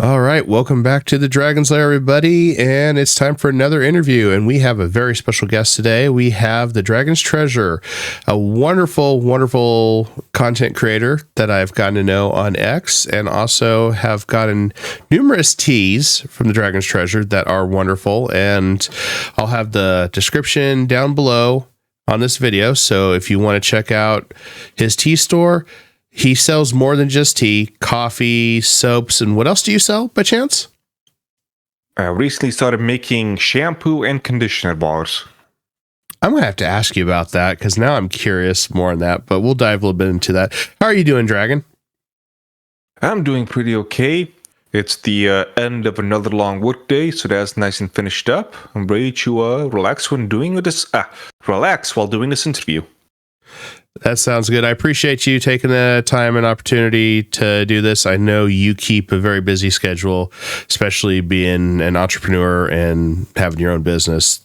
All right, welcome back to the Dragon Lair, everybody, and it's time for another interview, and we have a very special guest today. We have the Dragon's Treasure, a wonderful, wonderful content creator that I've gotten to know on X, and also have gotten numerous teas from the Dragon's Treasure that are wonderful, and I'll have the description down below on this video, so if you want to check out his tea store. He sells more than just tea, coffee, soaps, and what else do you sell by chance? I recently started making shampoo and conditioner bars. I'm going to have to ask you about that because now I'm curious more on that, but we'll dive a little bit into that. How are you doing, Dragon? I'm doing pretty okay. It's the end of another long work day, so that's nice and finished up. I'm ready to relax when doing this. Relax while doing this interview. That sounds good. I appreciate you taking the time and opportunity to do this. I know you keep a very busy schedule, especially being an entrepreneur and having your own business.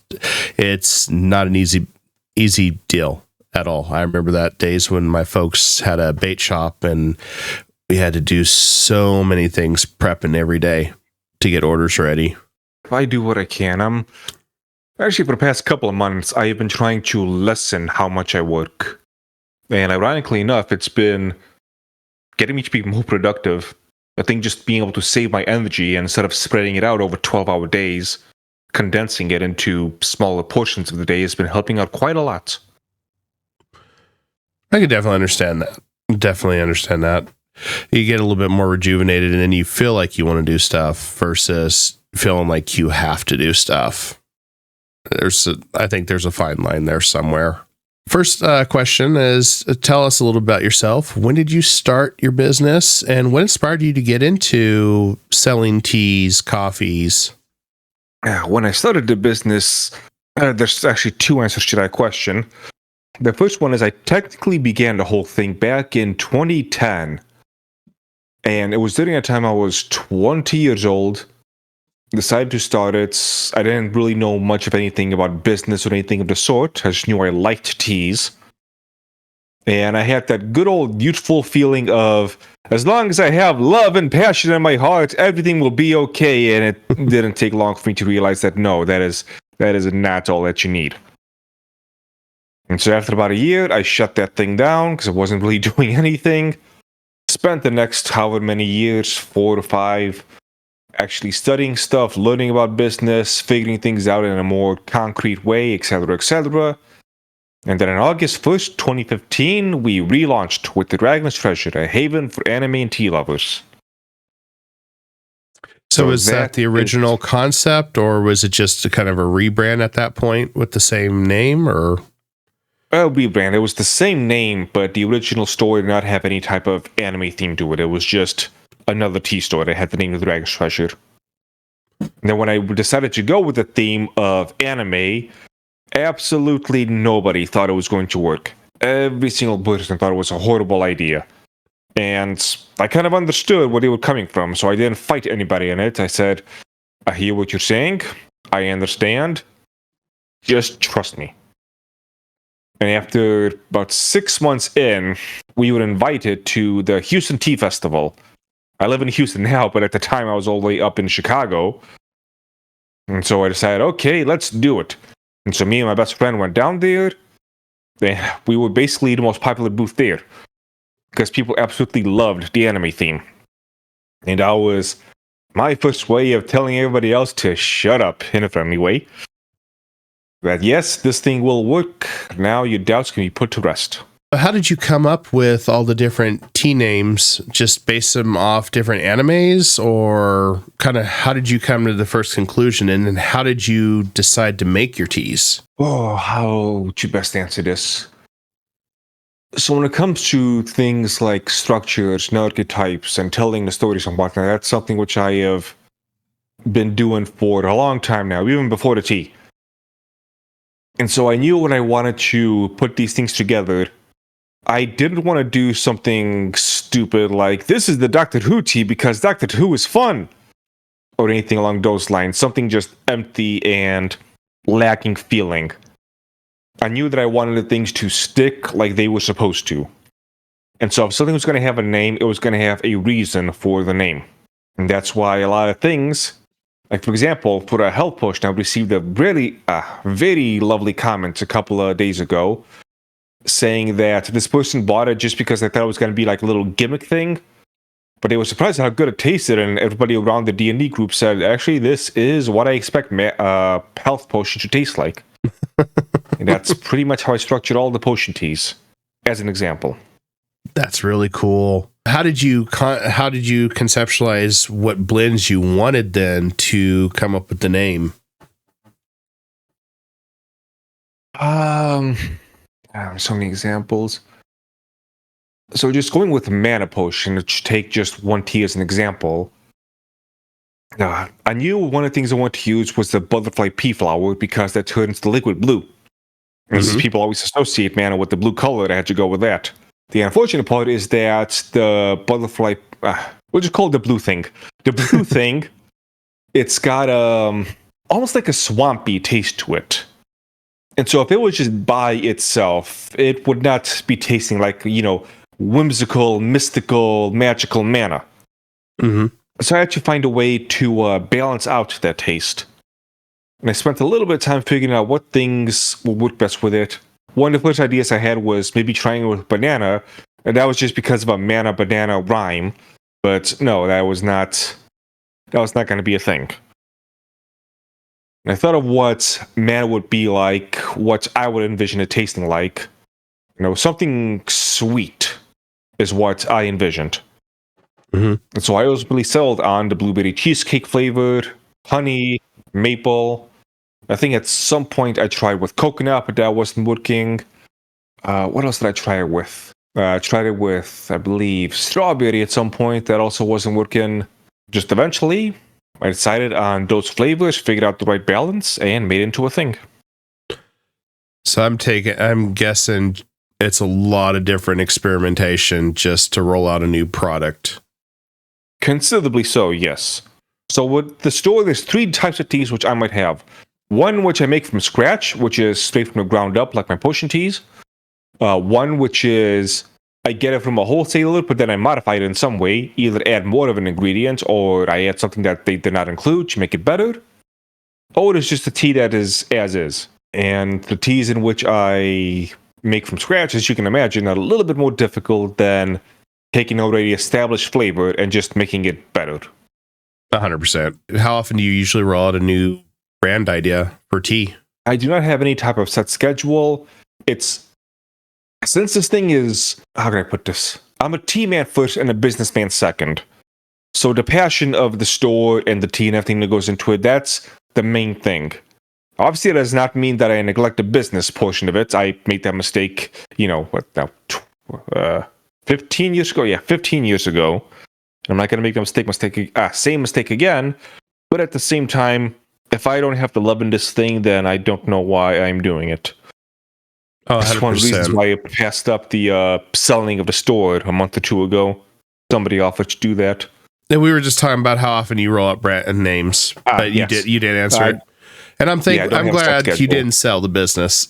It's not an easy deal at all. I remember that days when my folks had a bait shop and we had to do so many things prepping every day to get orders ready. I do what I can. Actually, for the past couple of months, I have been trying to lessen how much I work. And ironically enough, it's been getting me to be more productive. I think just being able to save my energy instead of spreading it out over 12-hour days, condensing it into smaller portions of the day has been helping out quite a lot. I can definitely understand that. You get a little bit more rejuvenated and then you feel like you want to do stuff versus feeling like you have to do stuff. I think there's a fine line there somewhere. First question is, tell us a little about yourself. When did you start your business and what inspired you to get into selling teas, coffees? When I started the business, there's actually two answers to that question. The first one is I technically began the whole thing back in 2010. And it was during a time I was 20 years old. Decided to start it. I didn't really know much of anything about business or anything of the sort. I just knew I liked teas. And I had that good old youthful feeling of, as long as I have love and passion in my heart, everything will be okay. And it didn't take long for me to realize that no, that is not all that you need. And so after about a year, I shut that thing down because I wasn't really doing anything. Spent the next however many years, 4 to 5, actually studying stuff, learning about business, figuring things out in a more concrete way, etc., etc. And then on August 1st, 2015, we relaunched with the Dragon's Treasure, a haven for anime and tea lovers. So is that the original concept, or was it just a kind of a rebrand at that point with the same name, or? A rebrand. It was the same name, but the original store did not have any type of anime theme to it. It was just another tea store that had the name of the Dragon's Treasure. And then when I decided to go with the theme of anime, absolutely nobody thought it was going to work. Every single person thought it was a horrible idea. And I kind of understood where they were coming from, so I didn't fight anybody in it. I said, I hear what you're saying. I understand. Just trust me. And after about 6 months in, we were invited to the Houston Tea Festival. I live in Houston now, but at the time I was all the way up in Chicago. And so I decided, okay, let's do it. And so me and my best friend went down there. And we were basically the most popular booth there. Because people absolutely loved the anime theme. And that was my first way of telling everybody else to shut up in a friendly way. That yes, this thing will work. Now your doubts can be put to rest. How did you come up with all the different tea names? Just base them off different animes, or kind of how did you come to the first conclusion, and then how did you decide to make your teas? Oh, how would you best answer this? So when it comes to things like structures and archetypes and telling the stories and whatnot, that's something which I have been doing for a long time now, even before the tea. And so I knew when I wanted to put these things together, I didn't want to do something stupid like, this is the Doctor Who tea because Doctor Who is fun, or anything along those lines. Something just empty and lacking feeling. I knew that I wanted the things to stick like they were supposed to. And so if something was going to have a name, it was going to have a reason for the name. And that's why a lot of things, like for example, for a health potion, I received a really very lovely comment a couple of days ago saying that this person bought it just because they thought it was going to be like a little gimmick thing, but they were surprised at how good it tasted, and everybody around the D&D group said, actually, this is what I expect health potion to taste like. And that's pretty much how I structured all the potion teas, as an example. That's really cool. How did you conceptualize what blends you wanted then to come up with the name? So many examples. So just going with mana potion, to take just one tea as an example. I knew one of the things I wanted to use was the butterfly pea flower because that turns the liquid blue. And since people always associate mana with the blue color, I had to go with that. The unfortunate part is that the butterfly, we'll just call it the blue thing. The blue thing, it's got almost like a swampy taste to it. And so if it was just by itself, it would not be tasting like, whimsical, mystical, magical mana. So I had to find a way to balance out that taste. And I spent a little bit of time figuring out what things would work best with it. One of the first ideas I had was maybe trying it with banana, and that was just because of a mana banana rhyme. But no, that was not going to be a thing. And I thought of what mana would be like, what I would envision it tasting like. Something sweet is what I envisioned. And so I was really settled on the blueberry cheesecake flavored, honey, maple. I think at some point I tried with coconut, but that wasn't working. What else did I try it with? I tried it with, I believe, strawberry at some point. That also wasn't working. Just eventually, I decided on those flavors, figured out the right balance, and made it into a thing. So I'm guessing it's a lot of different experimentation just to roll out a new product. Considerably so, yes. So with the store, there's 3 types of teas which I might have. One which I make from scratch, which is straight from the ground up, like my potion teas. One which is I get it from a wholesaler, but then I modify it in some way, either add more of an ingredient or I add something that they did not include to make it better. Or it's just a tea that is as is. And the teas in which I make from scratch, as you can imagine, are a little bit more difficult than taking already established flavor and just making it better. 100%. How often do you usually roll out a new brand idea for tea? I do not have any type of set schedule. Since this thing is, how can I put this? I'm a tea man first and a businessman second. So the passion of the store and the tea and everything that goes into it, that's the main thing. Obviously, it does not mean that I neglect the business portion of it. I made that mistake, 15 years ago? Yeah, 15 years ago. I'm not going to make the same mistake again. But at the same time, if I don't have the love in this thing, then I don't know why I'm doing it. Oh, 100%. That's one of the reasons why I passed up the selling of the store a month or 2 ago. Somebody offered to do that. And we were just talking about how often you roll out brand names, but yes. you did answer it. And I'm glad you didn't sell the business.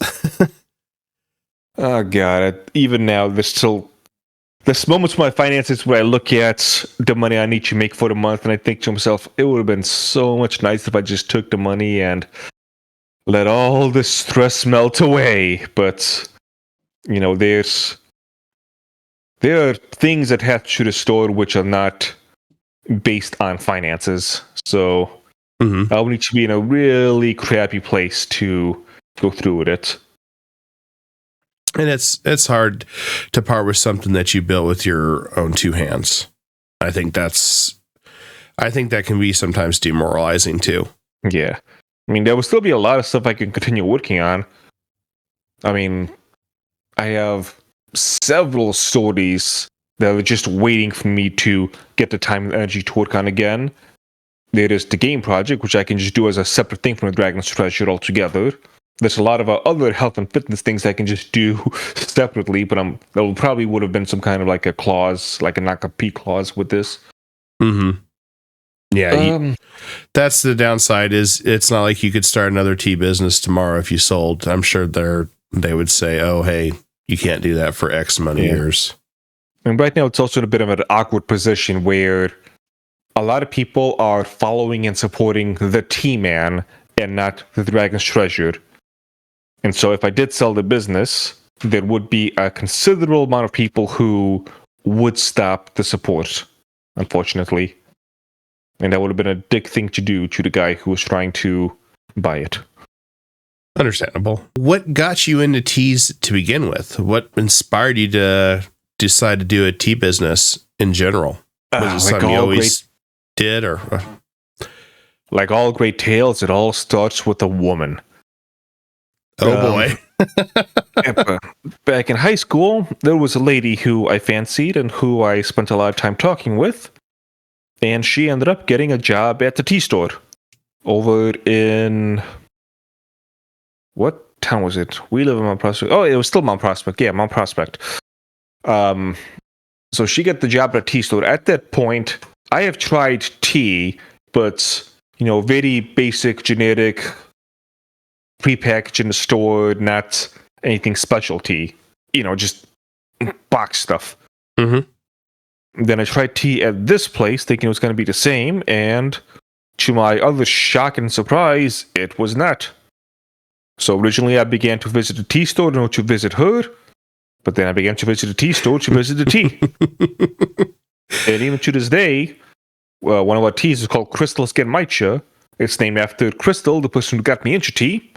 Oh God! Even now, there's moments in my finances where I look at the money I need to make for the month, and I think to myself, it would have been so much nicer if I just took the money and let all the stress melt away. But there are things that have to the store which are not based on finances. So I'll need to be in a really crappy place to go through with it. And it's hard to part with something that you built with your own 2 hands. I think that can be sometimes demoralizing too. Yeah. I mean, there will still be a lot of stuff I can continue working on. I mean, I have several stories that are just waiting for me to get the time and energy to work on again. There is the game project, which I can just do as a separate thing from the Dragon's Treasure altogether. There's a lot of other health and fitness things I can just do separately, but there probably would have been some kind of like a clause, like a non-compete clause with this. Yeah, that's the downside. Is it's not like you could start another tea business tomorrow if you sold. I'm sure they would say, "Oh, hey, you can't do that for X amount of years." And right now, it's also in a bit of an awkward position where a lot of people are following and supporting the tea man and not the Dragon's Treasure. And so if I did sell the business, there would be a considerable amount of people who would stop the support, unfortunately. And that would have been a dick thing to do to the guy who was trying to buy it. Understandable. What got you into teas to begin with? What inspired you to decide to do a tea business in general? Was it something you always did, or like all great tales, it all starts with a woman. Oh boy. Back in high school, there was a lady who I fancied and who I spent a lot of time talking with. And she ended up getting a job at the tea store over in... What town was it? We live in Mount Prospect. Oh, it was still Mount Prospect. Yeah, Mount Prospect. So she got the job at a tea store. At that point, I have tried tea, but, very basic, generic, prepackaged in the store, not anything specialty. Just box stuff. Mm-hmm. Then I tried tea at this place, thinking it was going to be the same, and to my other shock and surprise, it was not. So originally I began to visit the tea store in order to visit her, but then I began to visit the tea store to visit the tea. And even to this day, one of our teas is called Crystal's Genmaicha. It's named after Crystal, the person who got me into tea.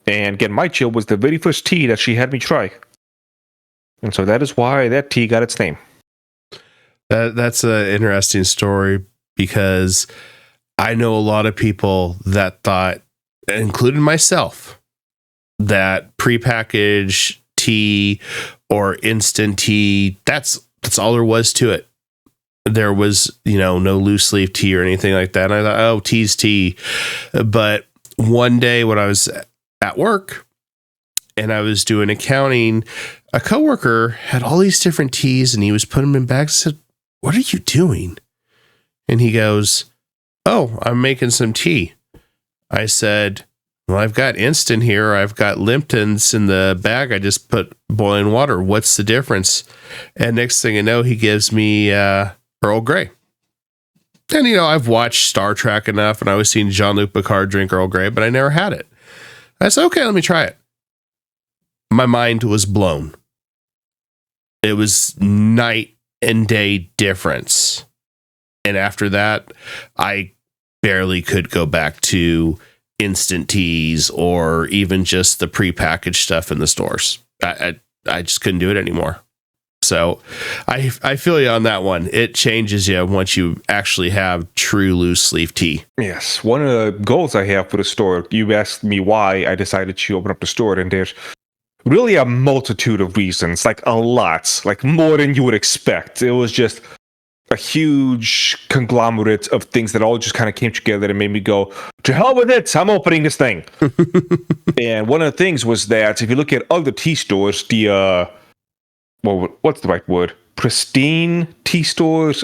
And Genmaicha was the very first tea that she had me try. And so that is why that tea got its name. That's an interesting story, because I know a lot of people that thought, including myself, that prepackaged tea or instant tea, that's all there was to it. There was, no loose leaf tea or anything like that. And I thought, oh, tea's tea. But one day when I was at work and I was doing accounting, a coworker had all these different teas and he was putting them in bags. I said, "What are you doing?" And he goes, "Oh, I'm making some tea." I said, "Well, I've got instant here. I've got Lipton's in the bag. I just put boiling water. What's the difference?" And next thing I know, he gives me Earl Grey. And, I've watched Star Trek enough, and I was seeing Jean-Luc Picard drink Earl Grey, but I never had it. I said, okay, let me try it. My mind was blown. It was night and day difference. And after that, I barely could go back to instant teas or even just the prepackaged stuff in the stores. I just couldn't do it anymore. So I feel you on that one. It changes you once you actually have true loose leaf tea. Yes. One of the goals I have for the store, you asked me why I decided to open up the store, and there's really a multitude of reasons, like a lot, like more than you would expect. It was just a huge conglomerate of things that all just kind of came together and made me go, to hell with it, I'm opening this thing. And one of the things was that if you look at other tea stores, what's the right word? Pristine tea stores,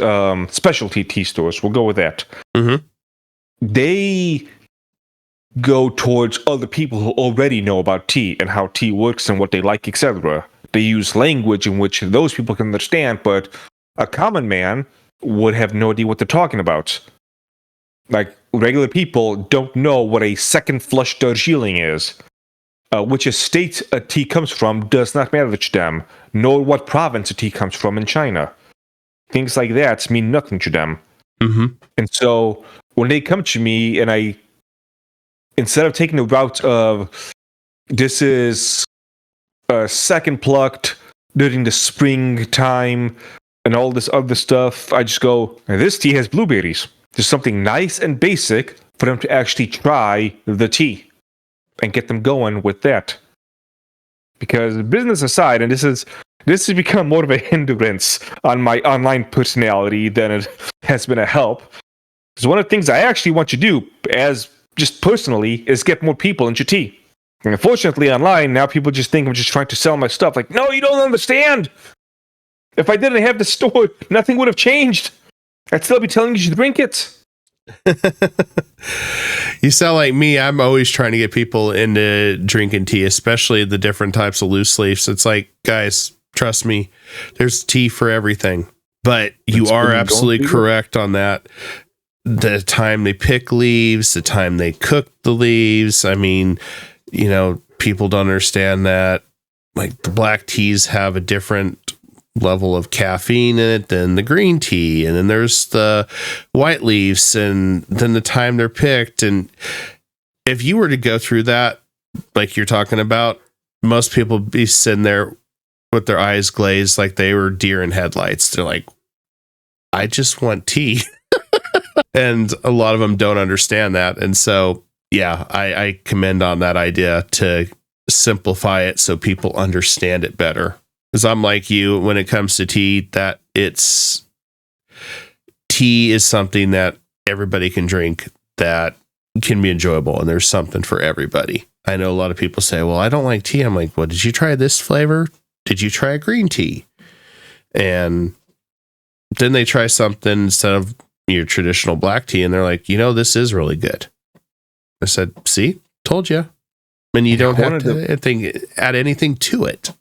specialty tea stores, we'll go with that. Mm-hmm. They go towards other people who already know about tea and how tea works and what they like, etc. They use language in which those people can understand, but a common man would have no idea what they're talking about. Like, regular people don't know what a second flush Darjeeling is. Which estate a tea comes from does not matter to them, nor what province a tea comes from in China. Things like that mean nothing to them. Mm-hmm. And so when they come to me and instead of taking the route of, this is second plucked during the springtime and all this other stuff, I just go, this tea has blueberries. There's something nice and basic for them to actually try the tea and get them going with that. Because business aside, and this has become more of a hindrance on my online personality than it has been a help. Because one of the things I actually want to do, as just personally, is get more people into tea. And unfortunately, online, now people just think I'm just trying to sell my stuff. Like, no, you don't understand! If I didn't have the store, nothing would have changed. I'd still be telling you to drink it. You sound like me. I'm always trying to get people into drinking tea, especially the different types of loose leaves. It's like, guys, trust me, there's tea for everything. But you are absolutely correct on that. The time they pick leaves, the time they cook the leaves. I mean, people don't understand that. Like the black teas have a different level of caffeine in it than the green tea. And then there's the white leaves and then the time they're picked. And if you were to go through that, like you're talking about, most people would be sitting there with their eyes glazed like they were deer in headlights. They're like, I just want tea. And a lot of them don't understand that. And so, yeah, I commend on that idea to simplify it so people understand it better. Because I'm like you, when it comes to tea, tea is something that everybody can drink that can be enjoyable. And there's something for everybody. I know a lot of people say, well, I don't like tea. I'm like, well, did you try this flavor? Did you try a green tea? And then they try something instead of your traditional black tea. And they're like, this is really good. I said, see, told you. And you don't have to add anything to it.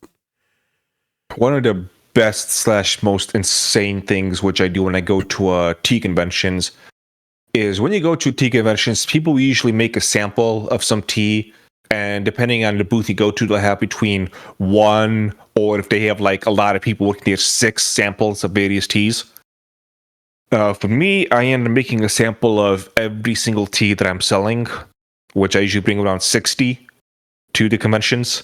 One of the best / most insane things which I do when I go to tea conventions is when you go to tea conventions, people usually make a sample of some tea. And depending on the booth you go to, they'll have between 1 or if they have like a lot of people working there, 6 samples of various teas. For me, I end up making a sample of every single tea that I'm selling, which I usually bring around 60 to the conventions.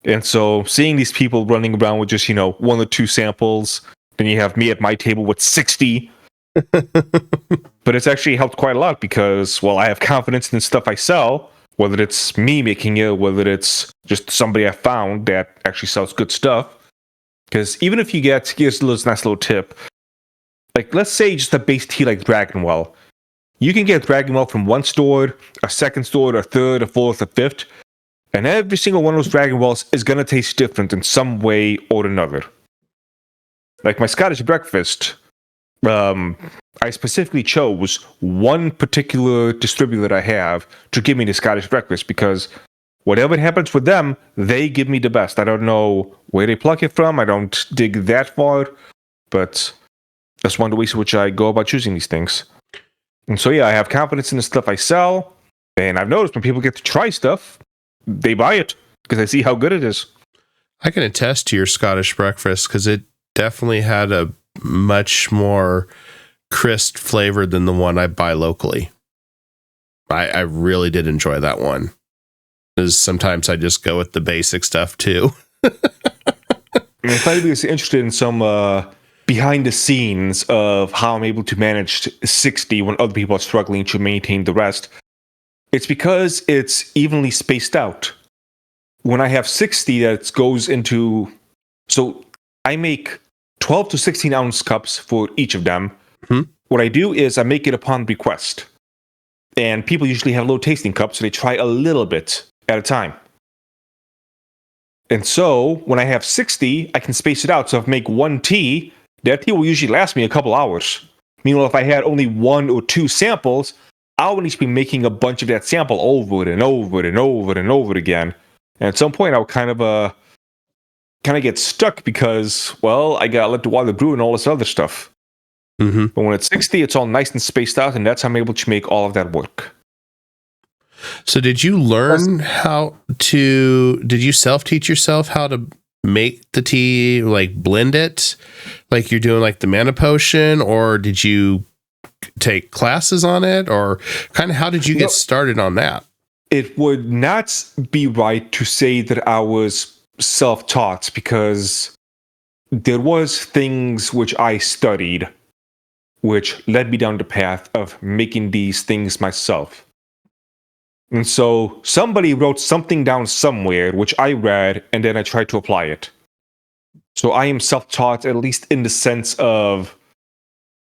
And so seeing these people running around with just, 1 or 2 samples, then you have me at my table with 60. But it's actually helped quite a lot because, well, I have confidence in the stuff I sell, whether it's me making it, whether it's just somebody I found that actually sells good stuff. Because even if you here's a nice little tip, like let's say just a base tea like Dragon Well. You can get Dragon Well from one store, a second store, a third, a fourth, a fifth, and every single one of those Dragon Wells is going to taste different in some way or another. Like my Scottish breakfast, I specifically chose one particular distributor I have to give me the Scottish breakfast because whatever happens with them, they give me the best. I don't know where they pluck it from. I don't dig that far, but that's one of the ways in which I go about choosing these things. And so, yeah, I have confidence in the stuff I sell. And I've noticed when people get to try stuff, they buy it because I see how good it is. I can attest to your Scottish breakfast because it definitely had a much more crisp flavor than the one I buy locally. I really did enjoy that one. Because sometimes I just go with the basic stuff too. If anybody's interested in some behind the scenes of how I'm able to manage 60 when other people are struggling to maintain the rest, it's because it's evenly spaced out. When I have 60 that goes into... So I make 12 to 16 ounce cups for each of them. Mm-hmm. What I do is I make it upon request. And people usually have low tasting cups, so they try a little bit at a time. And so when I have 60, I can space it out. So if I make one tea, that tea will usually last me a couple hours. Meanwhile, if I had only 1 or 2 samples, I would need to be making a bunch of that sample over and over and over and over again. And at some point, I would kind of get stuck because, well, I got to let the water brew and all this other stuff. Mm-hmm. But when it's 60, it's all nice and spaced out, and that's how I'm able to make all of that work. So did you learn did you self-teach yourself how to make the tea, like blend it, like you're doing like the mana potion, or did you take classes on it, or kind of how did you get started on that? It would not be right to say that I was self-taught because there was things which I studied which led me down the path of making these things myself. And so somebody wrote something down somewhere, which I read, and then I tried to apply it. So I am self-taught, at least in the sense of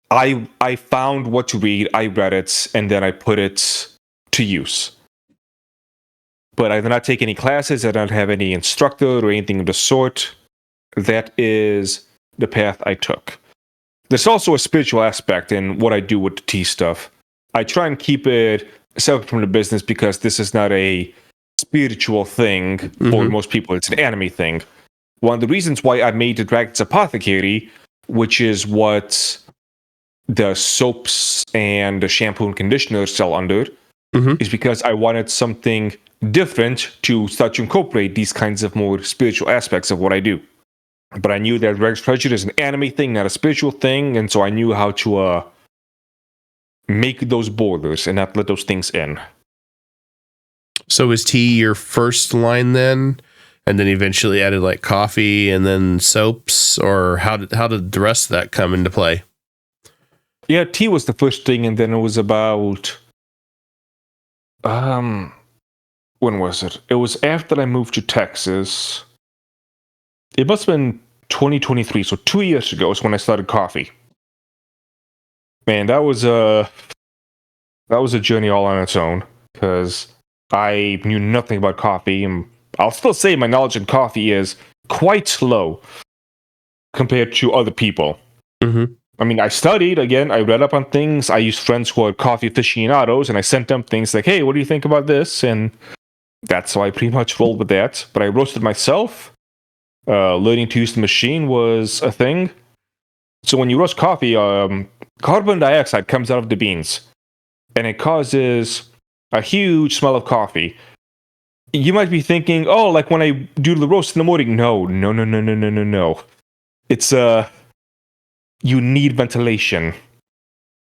I found what to read, I read it, and then I put it to use. But I did not take any classes, I don't have any instructor or anything of the sort. That is the path I took. There's also a spiritual aspect in what I do with the tea stuff. I try and keep it separate from the business because this is not a spiritual thing for most people. It's an anime thing. One of the reasons why I made the Dragon's Apothecary which is what the soaps and the shampoo and conditioners sell under, is because I wanted something different to start to incorporate these kinds of more spiritual aspects of what I do. But I knew that Dragon's Treasure is an anime thing, not a spiritual thing, and so I knew how to make those borders and not let those things in. So is tea your first line then? And then eventually added like coffee and then soaps, or how did the rest of that come into play? Yeah, tea was the first thing, and then it was about when was it? It was after I moved to Texas. It must have been 2023, so 2 years ago is when I started coffee. Man, that was a journey all on its own, because I knew nothing about coffee, and I'll still say my knowledge in coffee is quite low compared to other people. I mean, I studied, again, I read up on things, I used friends who are coffee aficionados, and I sent them things like, hey, what do you think about this? And that's how I pretty much rolled with that. But I roasted myself. Learning to use the machine was a thing. So when you roast coffee, carbon dioxide comes out of the beans, and it causes a huge smell of coffee. You might be thinking, oh, like when I do the roast in the morning. No. It's you need ventilation.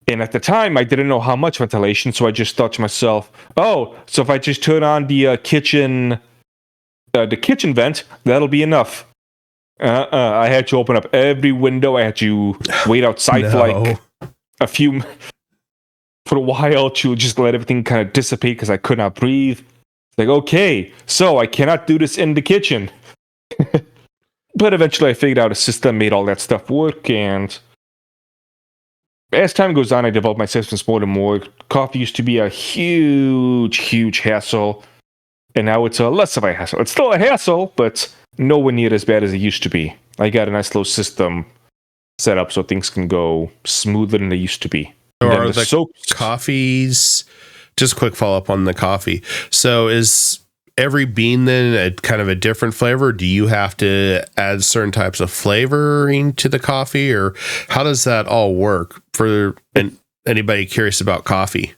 And at the time, I didn't know how much ventilation, so I just thought to myself, oh, so if I just turn on the kitchen vent, that'll be enough. I had to open up every window. I had to wait outside for a while to just let everything kind of dissipate because I could not breathe. Like, okay, so I cannot do this in the kitchen. But eventually I figured out a system, made all that stuff work, and as time goes on, I developed my systems more and more. Coffee used to be a huge hassle, and now it's a less of a hassle. It's still a hassle, but nowhere near as bad as it used to be. I got a nice little system set up so things can go smoother than they used to be. Or the coffees, just a quick follow-up on the coffee. So is every bean then a kind of a different flavor? Do you have to add certain types of flavoring to the coffee, or how does that all work for anybody curious about coffee?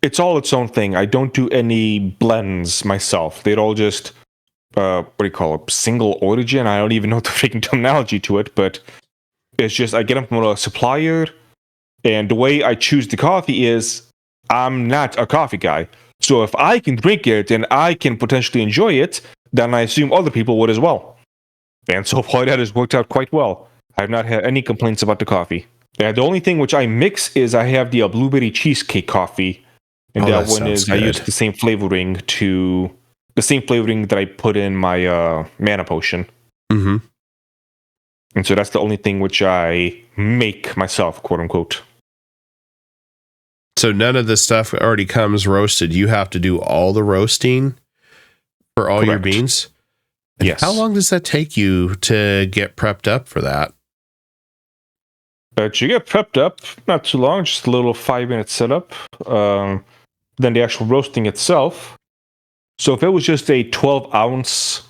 It's all its own thing. I don't do any blends myself. They're all just what do you call it? Single origin. I don't even know the freaking terminology to it, but it's just I get them from a supplier, and the way I choose the coffee is I'm not a coffee guy. So if I can drink it and I can potentially enjoy it, then I assume other people would as well. And so far that has worked out quite well. I've not had any complaints about the coffee. The only thing which I mix is I have the blueberry cheesecake coffee, and that one is good. I use the same flavoring that I put in my mana potion. And so that's the only thing which I make myself, quote unquote. So none of the stuff already comes roasted. You have to do all the roasting for all your beans? And yes. How long does that take you to get prepped up for that? To get prepped up, not too long, just a little 5-minute setup. Then the actual roasting itself. So if it was just a 12-ounce,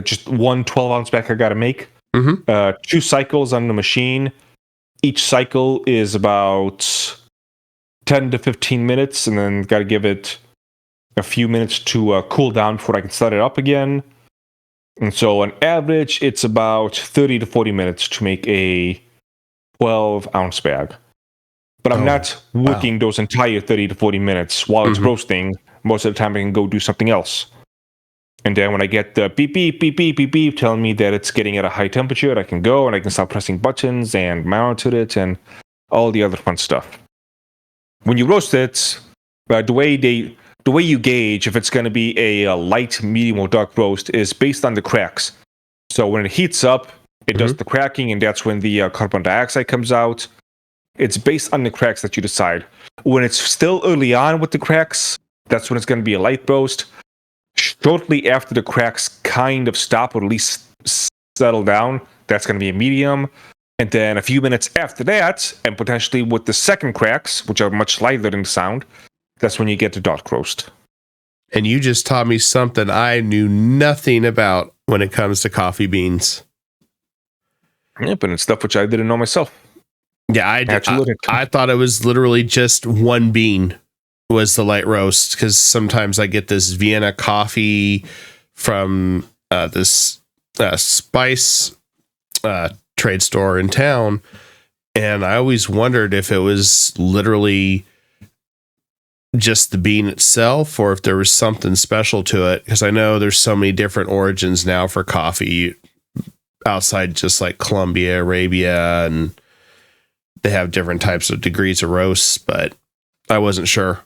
just one 12-ounce bag I got to make, 2 cycles on the machine. Each cycle is about 10 to 15 minutes, and then got to give it a few minutes to cool down before I can start it up again. And so on average, it's about 30 to 40 minutes to make a 12-ounce bag. But I'm not working those entire 30 to 40 minutes while it's roasting. Most of the time I can go do something else. And then when I get the beep, beep, beep, beep, beep, beep, telling me that it's getting at a high temperature, I can go and I can start pressing buttons and monitor it and all the other fun stuff. When you roast it, the way you gauge if it's going to be a light, medium, or dark roast is based on the cracks. So when it heats up, it does the cracking, and that's when the carbon dioxide comes out. It's based on the cracks that you decide. When it's still early on with the cracks, that's when it's going to be a light roast. Shortly after the cracks kind of stop, or at least settle down, that's going to be a medium. And then a few minutes after that, and potentially with the second cracks, which are much lighter in sound, that's when you get the dark roast. And you just taught me something I knew nothing about when it comes to coffee beans. Yep, and it's stuff which I didn't know myself. Yeah, I thought it was literally just one bean was the light roast, because sometimes I get this Vienna coffee from this spice trade store in town, and I always wondered if it was literally just the bean itself or if there was something special to it, because I know there's so many different origins now for coffee outside just like Colombia, Arabia, and they have different types of degrees of roasts, but I wasn't sure.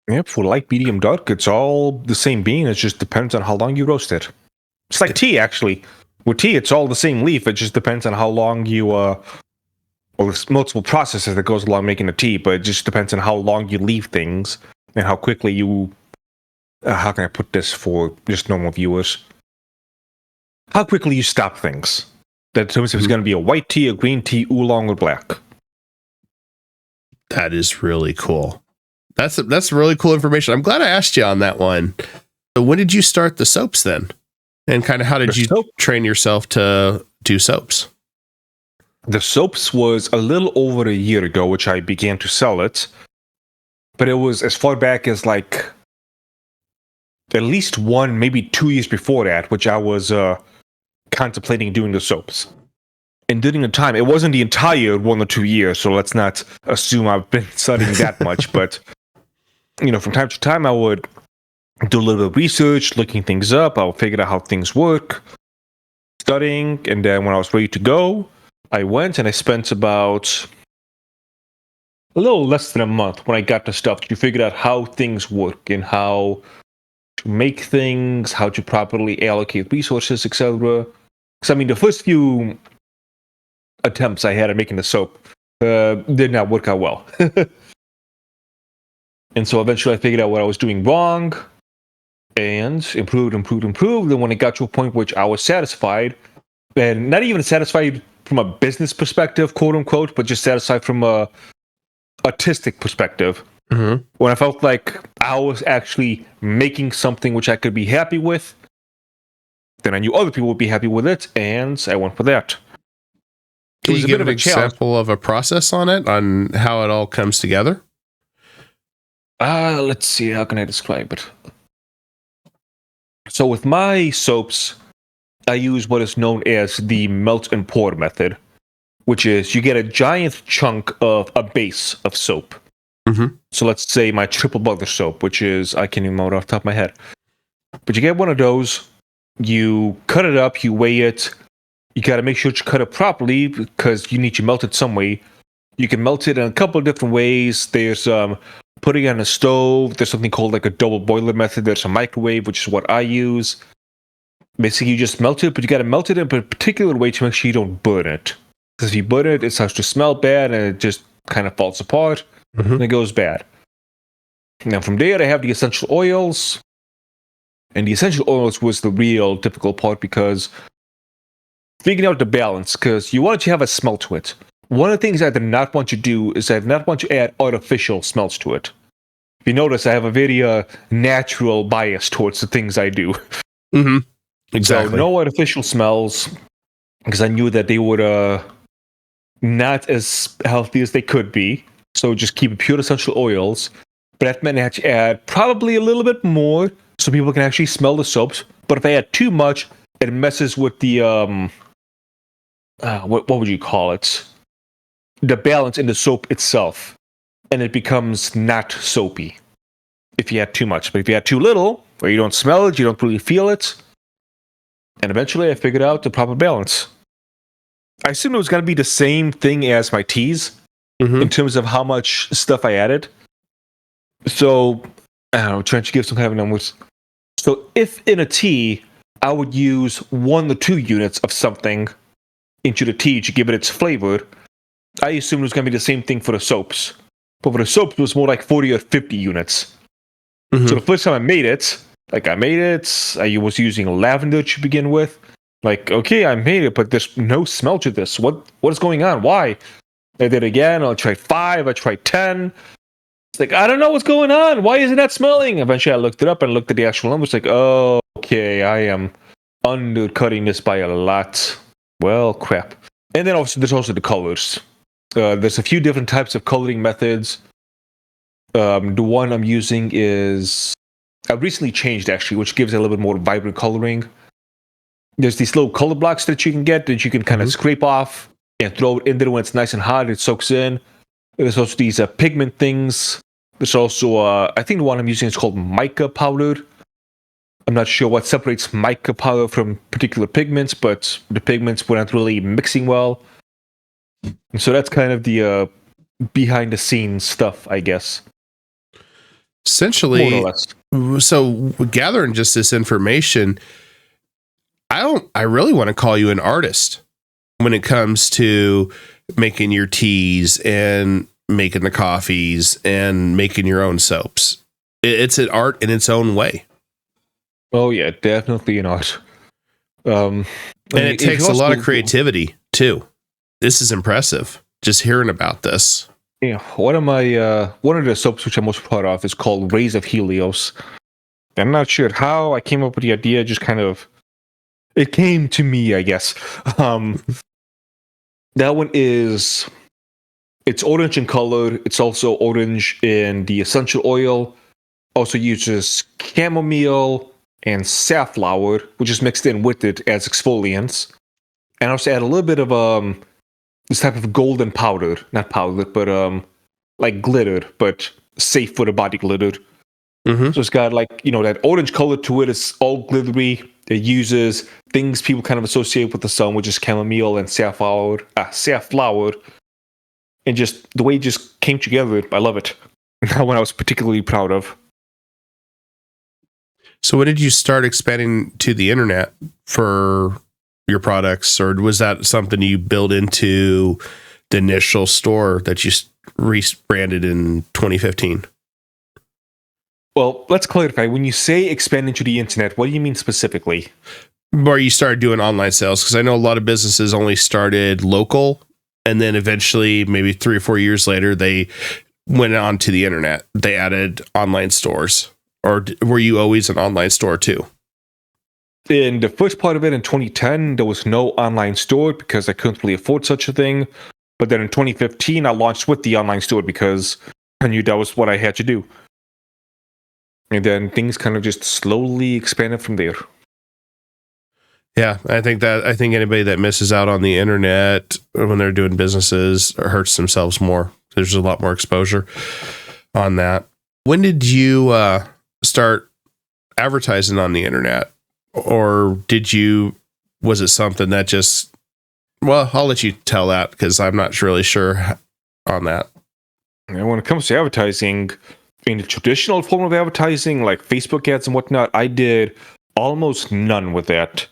Yep, for light, medium, dark, it's all the same bean. It just depends on how long you roast it. It's like tea, actually. With tea, it's all the same leaf. It just depends on how long you, well, there's multiple processes that goes along making a tea, but it just depends on how long you leave things and how quickly you, how can I put this for just normal viewers? How quickly you stop things. That determines if it's going to be a white tea, a green tea, oolong, or black. That is really cool. That's really cool information. I'm glad I asked you on that one. So when did you start the soaps then? And kind of how did you train yourself to do soaps? The soaps was a little over a year ago, which I began to sell it. But it was as far back as like at least 1, maybe 2 years before that, which I was contemplating doing the soaps. And during the time, it wasn't the entire 1 or 2 years, so let's not assume I've been studying that much. But, you know, from time to time, I would do a little bit of research, looking things up. I would figure out how things work, studying. And then when I was ready to go, I went and I spent about a little less than a month when I got the stuff to figure out how things work and how to make things, how to properly allocate resources, etc. Because, I mean, the first few attempts I had at making the soap did not work out well. And so eventually I figured out what I was doing wrong and improved. And when it got to a point which I was satisfied, and not even satisfied from a business perspective, quote unquote, but just satisfied from a artistic perspective. Mm-hmm. When I felt like I was actually making something which I could be happy with, then I knew other people would be happy with it, and I went for that. Can you give an example of a process on it, on how it all comes together? Let's see, how can I describe it? So with my soaps, I use what is known as the melt and pour method, which is you get a giant chunk of a base of soap. Mm-hmm. So let's say my triple butter soap, which is, I can't even remember off the top of my head. But you get one of those, you cut it up, you weigh it, you got to make sure you cut it properly because you need to melt it some way. You can melt it in a couple of different ways. There's putting it on a stove. There's something called like a double boiler method. There's a microwave, which is what I use. Basically, you just melt it, but you got to melt it in a particular way to make sure you don't burn it. Because if you burn it, it starts to smell bad and it just kind of falls apart. Mm-hmm. And it goes bad. Now from there, I have the essential oils. And the essential oils was the real difficult part because figuring out the balance, because you want to have a smell to it. One of the things I did not want to do is I did not want to add artificial smells to it. If you notice, I have a very natural bias towards the things I do. Mm-hmm. Exactly. So no artificial smells, because I knew that they would not as healthy as they could be. So just keep pure essential oils. But that meant I had to add probably a little bit more so people can actually smell the soaps. But if I add too much, it messes with the what would you call it? The balance in the soap itself, and it becomes not soapy if you add too much. But if you add too little, or you don't smell it, you don't really feel it, and eventually I figured out the proper balance. I assumed it was going to be the same thing as my teas in terms of how much stuff I added. So, I don't know, trying to give some kind of numbers. So if in a tea, I would use 1 or 2 units of something into the tea to give it its flavor, I assumed it was going to be the same thing for the soaps. But for the soaps, it was more like 40 or 50 units. Mm-hmm. So the first time I made it, I was using lavender to begin with. Like, okay, I made it, but there's no smell to this. What is going on? Why? I did it again. I tried 5. I tried 10. It's like, I don't know what's going on. Why is it not smelling? Eventually, I looked it up and looked at the actual numbers. Like, oh, okay, I am undercutting this by a lot. Well, crap. And then also there's also the colors. There's a few different types of coloring methods. The one I'm using is I've recently changed actually, which gives it a little bit more vibrant coloring. There's these little color blocks that you can get that you can kind of scrape off and throw it in there when it's nice and hot. It soaks in. There's also these pigment things. There's also I think the one I'm using is called mica powder. I'm not sure what separates mica powder from particular pigments, but the pigments were not really mixing well. And so that's kind of the behind the scenes stuff, I guess. Essentially, More or less. So gathering just this information, I really want to call you an artist when it comes to making your teas and making the coffees and making your own soaps. It's an art in its own way. Oh yeah, definitely an art. And it takes a lot of creativity too. This is impressive. Just hearing about this. Yeah, one of the soaps which I'm most proud of is called Rays of Helios. I'm not sure how I came up with the idea. Just kind of, it came to me, I guess. That one it's orange in color. It's also orange in the essential oil. Also uses chamomile and safflower, which is mixed in with it as exfoliants. And also add a little bit of this type of golden powder, not powder, but like glitter, but safe for the body glitter. Mm-hmm. So it's got like, that orange color to it. It's all glittery. It uses things people kind of associate with the sun, which is chamomile and safflower. And just the way it just came together, I love it. That one I was particularly proud of. So when did you start expanding to the internet for your products, or was that something you built into the initial store that you rebranded in 2015? Well, let's clarify. When you say expanding to the internet, what do you mean specifically? Where you started doing online sales? Because I know a lot of businesses only started local, and then eventually, maybe 3 or 4 years later, they went on to the internet. They added online stores. Or were you always an online store too? In the first part of it in 2010, there was no online store because I couldn't really afford such a thing. But then in 2015, I launched with the online store because I knew that was what I had to do. And then things kind of just slowly expanded from there. Yeah, I think anybody that misses out on the internet when they're doing businesses hurts themselves more. There's a lot more exposure on that. When did you start advertising on the internet? Or was it something that just, well, I'll let you tell that because I'm not really sure on that. And when it comes to advertising, in the traditional form of advertising, like Facebook ads and whatnot, I did almost none with that.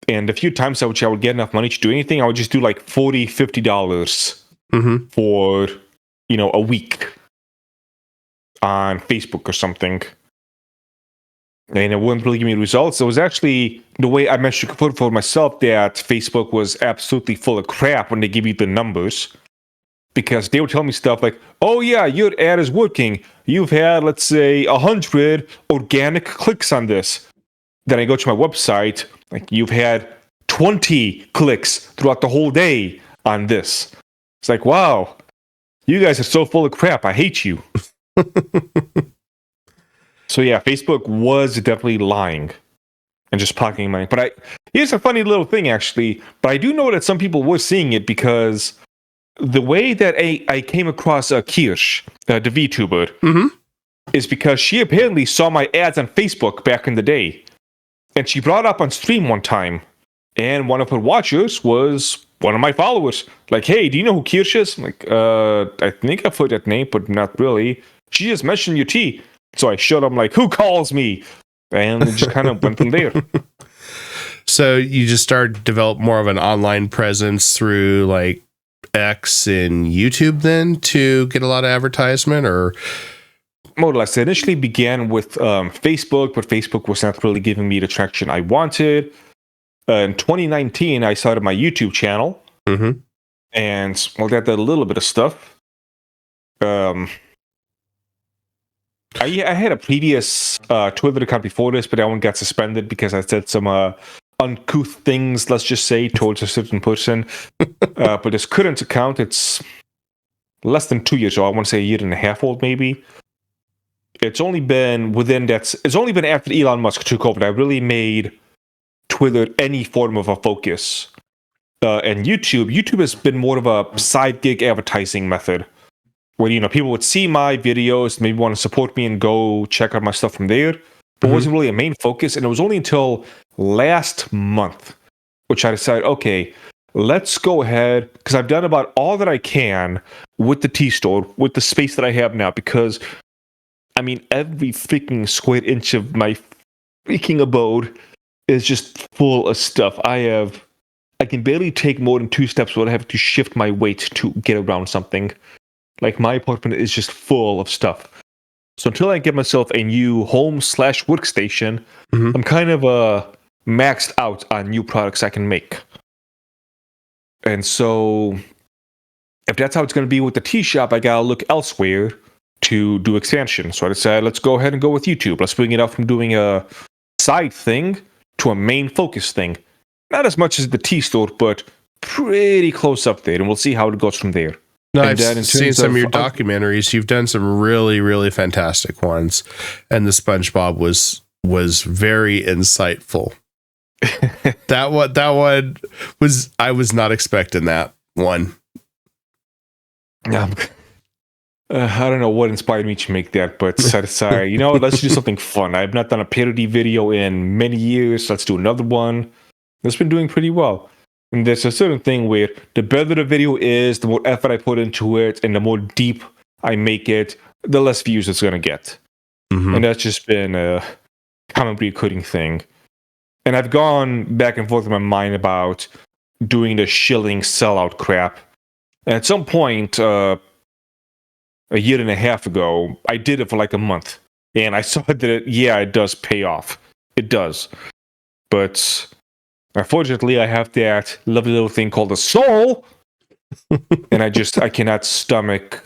And a few times I would get enough money to do anything, I would just do like $40, $50 for, a week on Facebook or something. And it wouldn't really give me results. It was actually the way I managed to put for myself that Facebook was absolutely full of crap when they give you the numbers. Because they would tell me stuff like, oh yeah, your ad is working. You've had, let's say, 100 organic clicks on this. Then I go to my website, like you've had 20 clicks throughout the whole day on this. It's like, wow, you guys are so full of crap. I hate you. So yeah, Facebook was definitely lying and just pocketing money. But here's a funny little thing, actually. But I do know that some people were seeing it because the way that I came across Kirsch, the VTuber, is because she apparently saw my ads on Facebook back in the day. And she brought up on stream one time. And one of her watchers was one of my followers. Like, hey, do you know who Kirsch is? I'm like, I think I've heard that name, but not really. She just mentioned your tea. So I showed them, like, who calls me? And it just kind of went from there. So you just started to develop more of an online presence through, like, X and YouTube then to get a lot of advertisement, or? More or less. It initially began with Facebook, but Facebook was not really giving me the traction I wanted. In 2019, I started my YouTube channel. And, well, that did a little bit of stuff. I had a previous Twitter account before this, but that one got suspended because I said some uncouth things, let's just say, towards a certain person. But this current account, it's less than 2 years old. I want to say a year and a half old, maybe. It's only been after Elon Musk took over that I really made Twitter any form of a focus. And YouTube has been more of a side gig advertising method, where people would see my videos, maybe want to support me and go check out my stuff from there. But it wasn't really a main focus, and it was only until last month, which I decided, okay, let's go ahead, because I've done about all that I can with the T-Store, with the space that I have now, because, every freaking square inch of my freaking abode is just full of stuff. I can barely take more than 2 steps without having to shift my weight to get around something. Like, my apartment is just full of stuff. So until I get myself a new home/workstation, I'm kind of maxed out on new products I can make. And so if that's how it's going to be with the tea shop, I got to look elsewhere to do expansion. So I decided, let's go ahead and go with YouTube. Let's bring it up from doing a side thing to a main focus thing. Not as much as the tea store, but pretty close up there. And we'll see how it goes from there. No, I've seen some of your documentaries. You've done some really, really fantastic ones. And the SpongeBob was very insightful. That one was, I was not expecting that one. Yeah. I don't know what inspired me to make that, but decided, let's do something fun. I've not done a parody video in many years. Let's do another one. It's been doing pretty well. And there's a certain thing where the better the video is, the more effort I put into it, and the more deep I make it, the less views it's going to get. And that's just been a common recurring thing. And I've gone back and forth in my mind about doing the shilling sellout crap. And at some point, a year and a half ago, I did it for like a month. And I saw that it does pay off. It does. But unfortunately, I have that lovely little thing called a soul. And I cannot stomach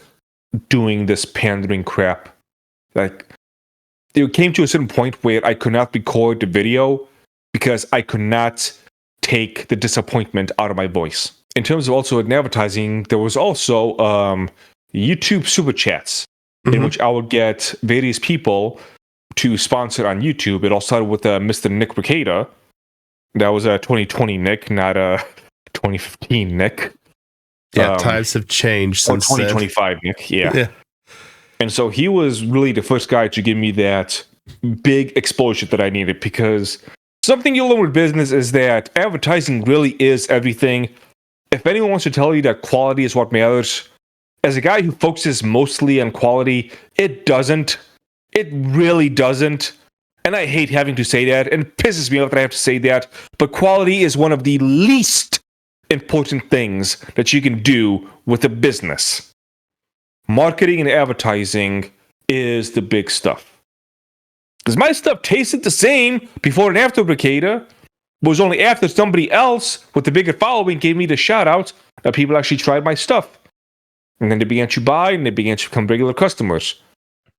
doing this pandering crap. Like, it came to a certain point where I could not record the video because I could not take the disappointment out of my voice. In terms of also in advertising, there was also YouTube Super Chats, in which I would get various people to sponsor on YouTube. It all started with Mr. Nick Ricada. That was a 2020 Nick, not a 2015 Nick. Yeah, times have changed since 2025 Nick, yeah. And so he was really the first guy to give me that big exposure that I needed, because something you'll learn with business is that advertising really is everything. If anyone wants to tell you that quality is what matters, as a guy who focuses mostly on quality, it doesn't. It really doesn't. And I hate having to say that, and it pisses me off that I have to say that, but quality is one of the least important things that you can do with a business. Marketing and advertising is the big stuff. Because my stuff tasted the same before and after Ricada, but it was only after somebody else with the bigger following gave me the shout out that people actually tried my stuff. And then they began to buy, and they began to become regular customers.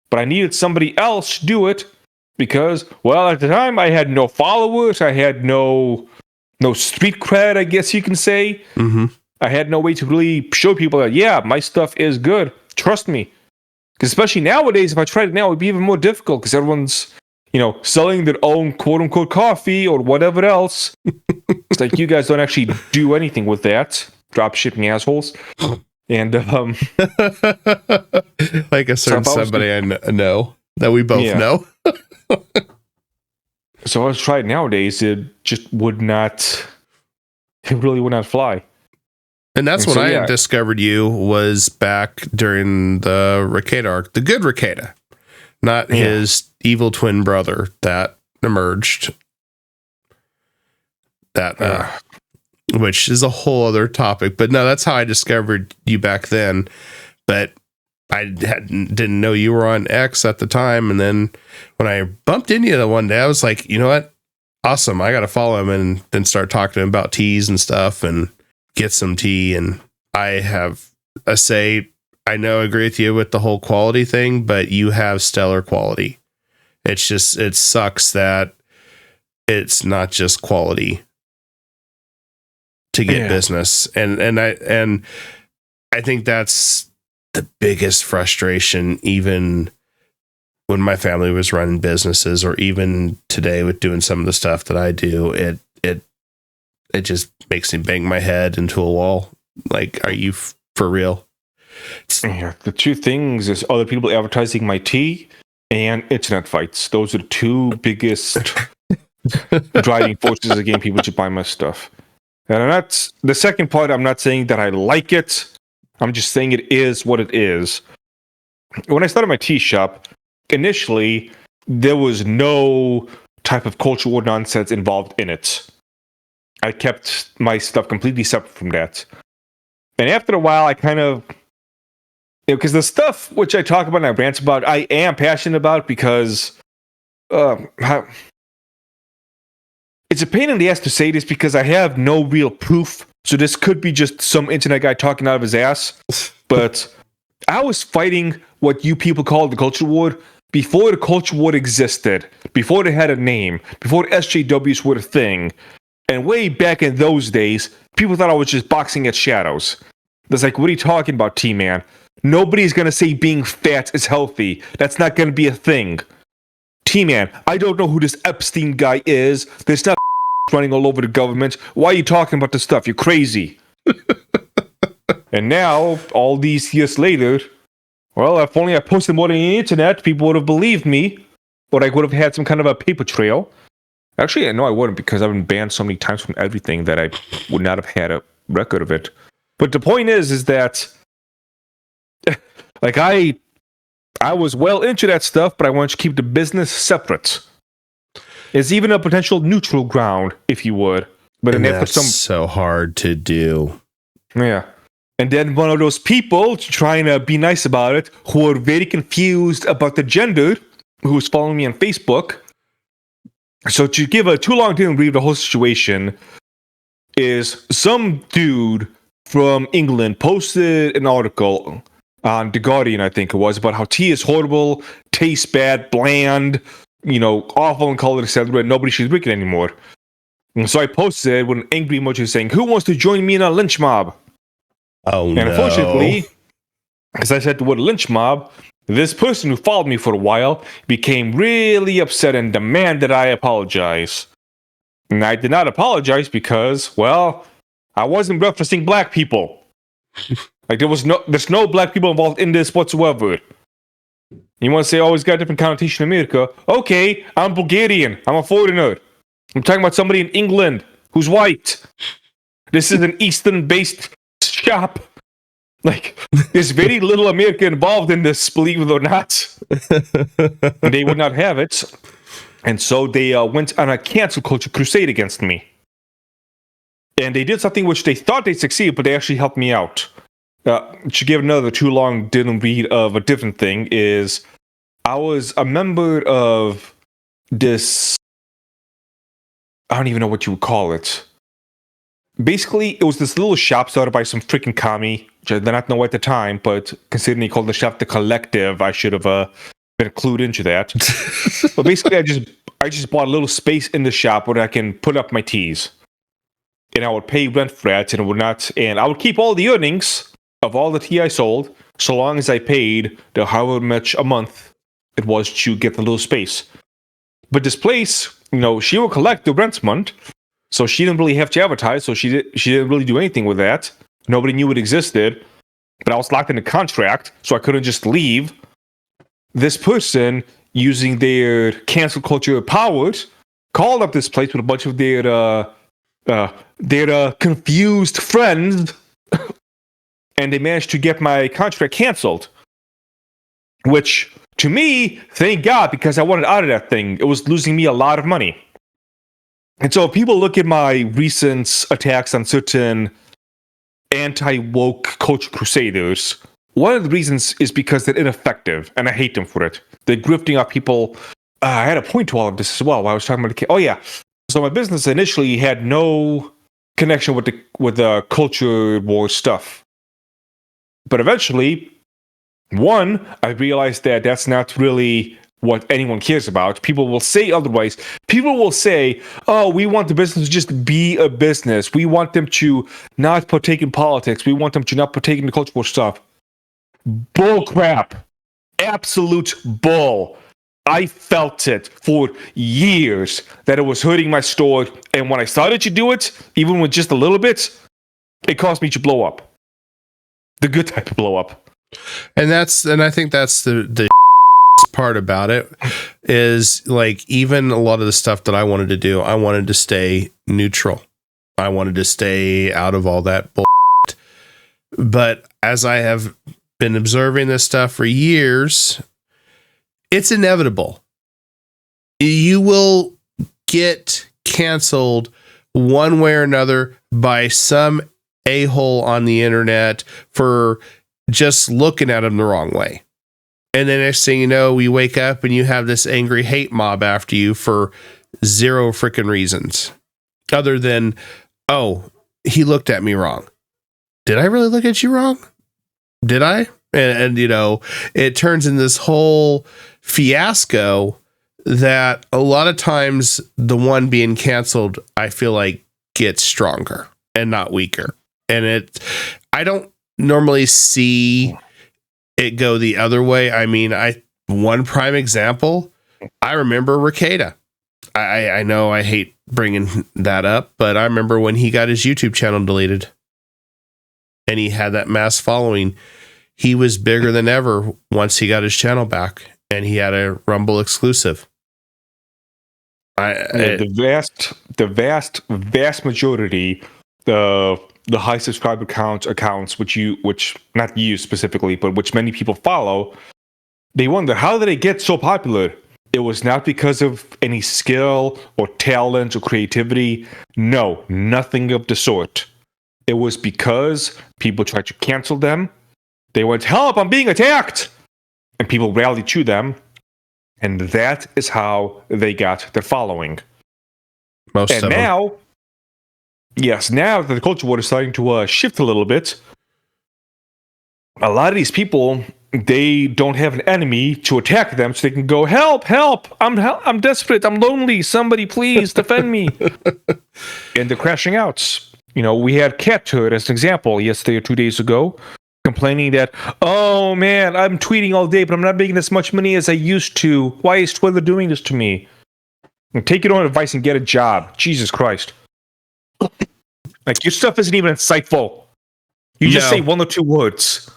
But I needed somebody else to do it, because, well, at the time, I had no followers. I had no street cred, I guess you can say. I had no way to really show people that, yeah, my stuff is good. Trust me. Because especially nowadays, if I tried it now, it would be even more difficult, because everyone's, selling their own quote-unquote coffee or whatever else. It's like, you guys don't actually do anything with that. Drop shipping assholes. And, like a certain somebody I know that we both know. So I was trying nowadays, it just would not, it really would not fly. And that's when I discovered you, was back during the Ricada arc, the good Ricada, not his evil twin brother that emerged. That, which is a whole other topic, but no, that's how I discovered you back then. But I didn't know you were on X at the time. And then when I bumped into you one day, I was like, you know what? Awesome. I got to follow him, and then start talking to him about teas and stuff, and get some tea. And I have a say, I agree with you with the whole quality thing, but you have stellar quality. It's just, it sucks that it's not just quality. to get business. And I think that's the biggest frustration, even when my family was running businesses, or even today with doing some of the stuff that I do. It just makes me bang my head into a wall. Like, are you for real? Yeah, the two things is other people advertising my tea and internet fights. Those are the two biggest driving forces against people to buy my stuff. And I'm not, the second part, I'm not saying that I like it. I'm just saying it is what it is. When I started my tea shop, initially, there was no type of culture war nonsense involved in it. I kept my stuff completely separate from that. And after a while, I kind of, because the stuff which I talk about and I rant about, I am passionate about because it's a pain in the ass to say this because I have no real proof. So this could be just some internet guy talking out of his ass. But I was fighting what you people call the culture war before the culture war existed, before they had a name, before SJWs were a thing. And way back in those days, people thought I was just boxing at shadows. It's like, what are you talking about, T-Man? Nobody's going to say being fat is healthy. That's not going to be a thing. T-Man, I don't know who this Epstein guy is. There's not running all over the government. Why are you talking about this stuff? You're crazy. And now, all these years later, well, if only I posted more on the internet, people would have believed me. Or I would have had some kind of a paper trail. Actually, no, I wouldn't, because I've been banned so many times from everything that I would not have had a record of it. But the point is that, like, I was well into that stuff, but I want to keep the business separate. It's even a potential neutral ground, if you would. But and then that's so hard to do. Yeah. And then one of those people trying to be nice about it, who are very confused about the gender, who's following me on Facebook. So to give a too long to read the whole situation, is some dude from England posted an article on The Guardian, I think it was, about how tea is horrible, tastes bad, bland, awful in color, etc. Nobody should drink it anymore. And so I posted with an angry emoji saying, "Who wants to join me in a lynch mob?" Oh, and unfortunately, as I said the word lynch mob, this person who followed me for a while became really upset and demanded I apologize. And I did not apologize because, well, I wasn't referencing black people. Like, there's no black people involved in this whatsoever. You want to say, oh, it's got a different connotation in America? Okay, I'm Bulgarian. I'm a foreigner. I'm talking about somebody in England who's white. This is an Eastern-based shop. Like, there's very little America involved in this, believe it or not. They would not have it. And so they went on a cancel culture crusade against me. And they did something which they thought they'd succeed, but they actually helped me out. To give another too long didn't read of a different thing is I was a member of this, I don't even know what you would call it. Basically, it was this little shop started by some freaking commie, which I did not know at the time, but considering they called the shop The Collective, I should have been clued into that. But basically, I just bought a little space in the shop where I can put up my teas. And I would pay rent for that, and I would keep all the earnings of all the tea I sold, so long as I paid the however much a month it was to get the little space. But this place, she would collect the rent month, so she didn't really have to advertise, so she didn't really do anything with that. Nobody knew it existed, but I was locked in a contract, so I couldn't just leave. This person, using their cancel culture powers, called up this place with a bunch of their confused friends, and they managed to get my contract canceled. Which, to me, thank God, because I wanted out of that thing. It was losing me a lot of money. And so people look at my recent attacks on certain anti-woke culture crusaders. One of the reasons is because they're ineffective, and I hate them for it. They're grifting off people. I had a point to all of this as well while I was talking about the case. Oh, yeah. So my business initially had no connection with the culture war stuff. But eventually, one, I realized that that's not really what anyone cares about. People will say otherwise. People will say, oh, we want the business to just be a business. We want them to not partake in politics. We want them to not partake in the cultural stuff. Bull crap. Absolute bull. I felt it for years that it was hurting my store. And when I started to do it, even with just a little bit, it caused me to blow up. The good type of blow up. And I think that's the part about it is like, even a lot of the stuff that I wanted to do, I wanted to stay neutral. I wanted to stay out of all that bullshit. But as I have been observing this stuff for years, it's inevitable. You will get canceled one way or another by some a-hole on the internet for just looking at them the wrong way. And then next thing you know, you wake up and you have this angry hate mob after you for zero freaking reasons. Other than, oh, he looked at me wrong. Did I really look at you wrong? Did I? And you know, it turns in this whole fiasco that a lot of times the one being canceled, I feel like, gets stronger and not weaker. And I don't normally see it go the other way. I mean, one prime example, I remember Ricada. I know I hate bringing that up, but I remember when he got his YouTube channel deleted and he had that mass following. He was bigger than ever once he got his channel back, and he had a Rumble exclusive. The vast majority, the high subscriber accounts, which not you specifically, but which many people follow, they wonder, how did they get so popular? It was not because of any skill or talent or creativity. No, nothing of the sort. It was because people tried to cancel them. They went, help, I'm being attacked! And people rallied to them. And that is how they got their following. Most of them. Now that the culture war is starting to shift a little bit, a lot of these people, they don't have an enemy to attack them, so they can go, help, I'm desperate, I'm lonely, somebody please defend me. And they're crashing out. You know, we had Cat Turd as an example yesterday or 2 days ago, complaining that, oh man, I'm tweeting all day, but I'm not making as much money as I used to. Why is Twitter doing this to me? And take your own advice and get a job. Jesus Christ. Like, your stuff isn't even insightful. You just say one or two words.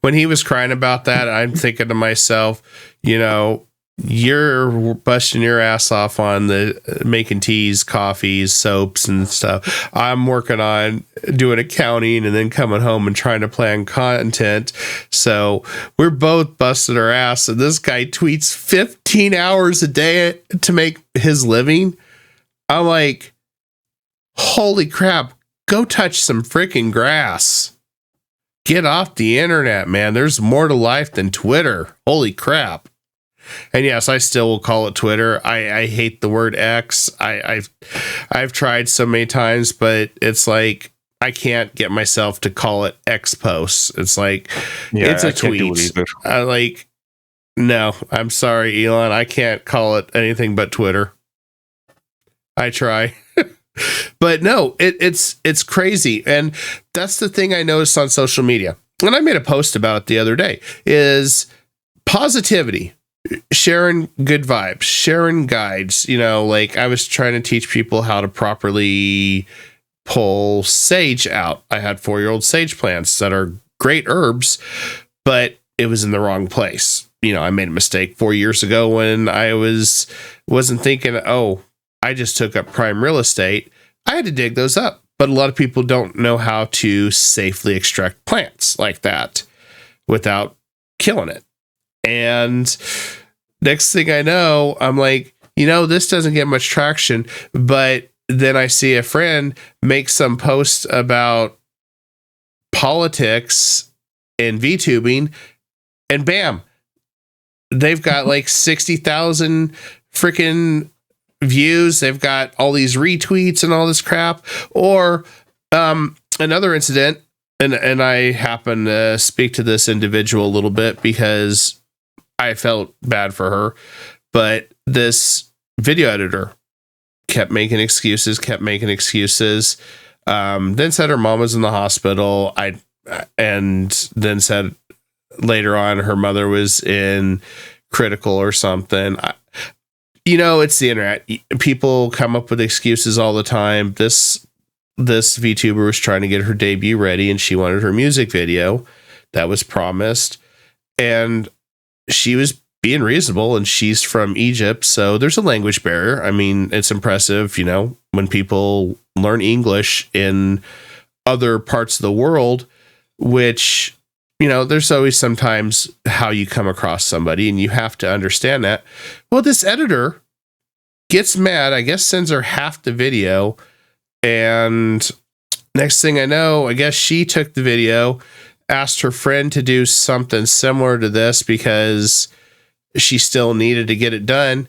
When he was crying about that, I'm thinking to myself, you know, you're busting your ass off on the making teas, coffees, soaps and stuff. I'm working on doing accounting and then coming home and trying to plan content. So we're both busting our ass. And this guy tweets 15 hours a day to make his living. I'm like, holy crap, go touch some freaking grass. Get off the internet, man. There's more to life than Twitter. Holy crap. And yes, I still will call it Twitter. I hate the word X. I've tried so many times, but it's like I can't get myself to call it X posts. It's like it's a tweet. No, I'm sorry, Elon. I can't call it anything but Twitter. I try. But no, it's crazy. And that's the thing I noticed on social media. And I made a post about it the other day, is positivity. Sharing good vibes, sharing guides. You know, like I was trying to teach people how to properly pull sage out. I had 4-year-old sage plants that are great herbs, but it was in the wrong place. You know, I made a mistake 4 years ago when I wasn't thinking, oh, I just took up prime real estate. I had to dig those up. But a lot of people don't know how to safely extract plants like that without killing it. And next thing I know, I'm like, you know, this doesn't get much traction. But then I see a friend make some post about politics and VTubing, and bam, they've got like 60,000 freaking views. They've got all these retweets and all this crap. Or another incident, and I happen to speak to this individual a little bit because I felt bad for her. But this video editor kept making excuses, then said her mom was in the hospital. And then said later on her mother was in critical or something. It's the internet. People come up with excuses all the time. This VTuber was trying to get her debut ready, and she wanted her music video that was promised, and she was being reasonable, and she's from Egypt, so there's a language barrier. I mean, it's impressive, when people learn English in other parts of the world, which, there's always sometimes how you come across somebody, and you have to understand that. Well, this editor gets mad, I guess sends her half the video, and next thing I know, I guess she took the video, asked her friend to do something similar to this because she still needed to get it done.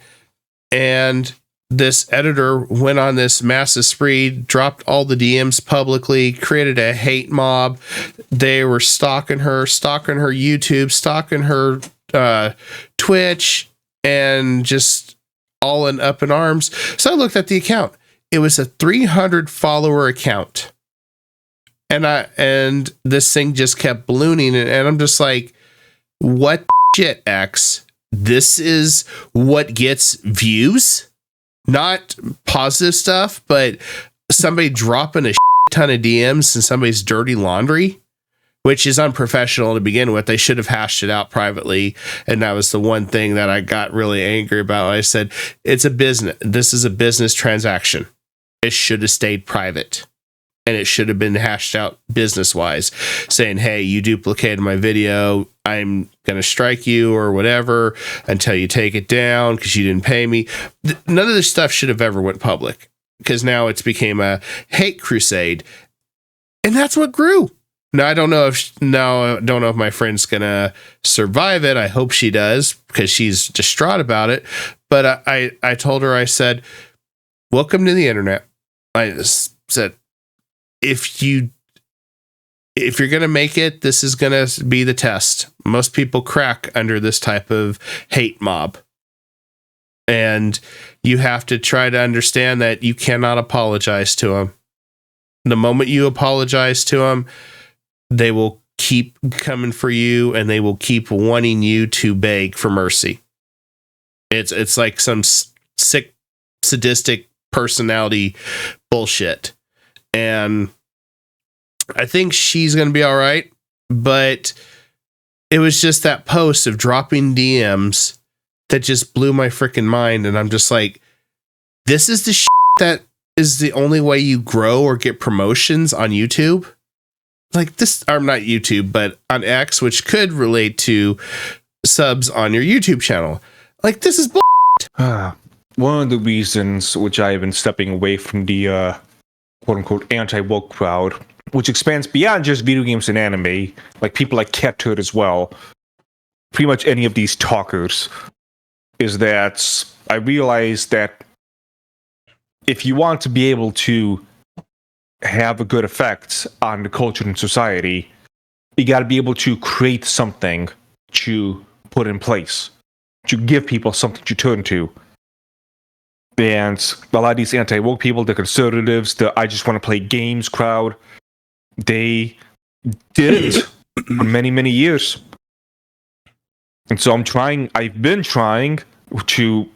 And this editor went on this massive spree, dropped all the DMs publicly, created a hate mob. They were stalking her YouTube, stalking her Twitch, and just all up in arms. So I looked at the account. It was a 300 follower account. And this thing just kept ballooning, and I'm just like, what shit, X? This is what gets views? Not positive stuff, but somebody dropping a ton of DMs and somebody's dirty laundry, which is unprofessional to begin with. They should have hashed it out privately. And that was the one thing that I got really angry about. I said, it's a business. This is a business transaction. It should have stayed private. And it should have been hashed out business-wise, saying, hey, you duplicated my video. I'm going to strike you or whatever until you take it down because you didn't pay me. None of this stuff should have ever went public, because now it's became a hate crusade. And that's what grew. Now, I don't know if my friend's going to survive it. I hope she does, because she's distraught about it. But I told her, I said, welcome to the internet. I said, if you're going to make it, this is going to be the test. Most people crack under this type of hate mob. And you have to try to understand that you cannot apologize to them. The moment you apologize to them, they will keep coming for you, and they will keep wanting you to beg for mercy. It's like some sick, sadistic personality bullshit. And I think she's going to be all right. But it was just that post of dropping DMs that just blew my freaking mind. And I'm just like, this is the shit that is the only way you grow or get promotions on YouTube. Like this, or not YouTube, but on X, which could relate to subs on your YouTube channel. Like, this is bullshit. One of the reasons which I have been stepping away from the quote-unquote anti-woke crowd, which expands beyond just video games and anime, like people like CatTurd as well, pretty much any of these talkers, is that I realize that if you want to be able to have a good effect on the culture and society, you got to be able to create something to put in place, to give people something to turn to. And a lot of these anti-woke people, the conservatives, the I just want to play games crowd, they did it for many, many years. And so I've been trying to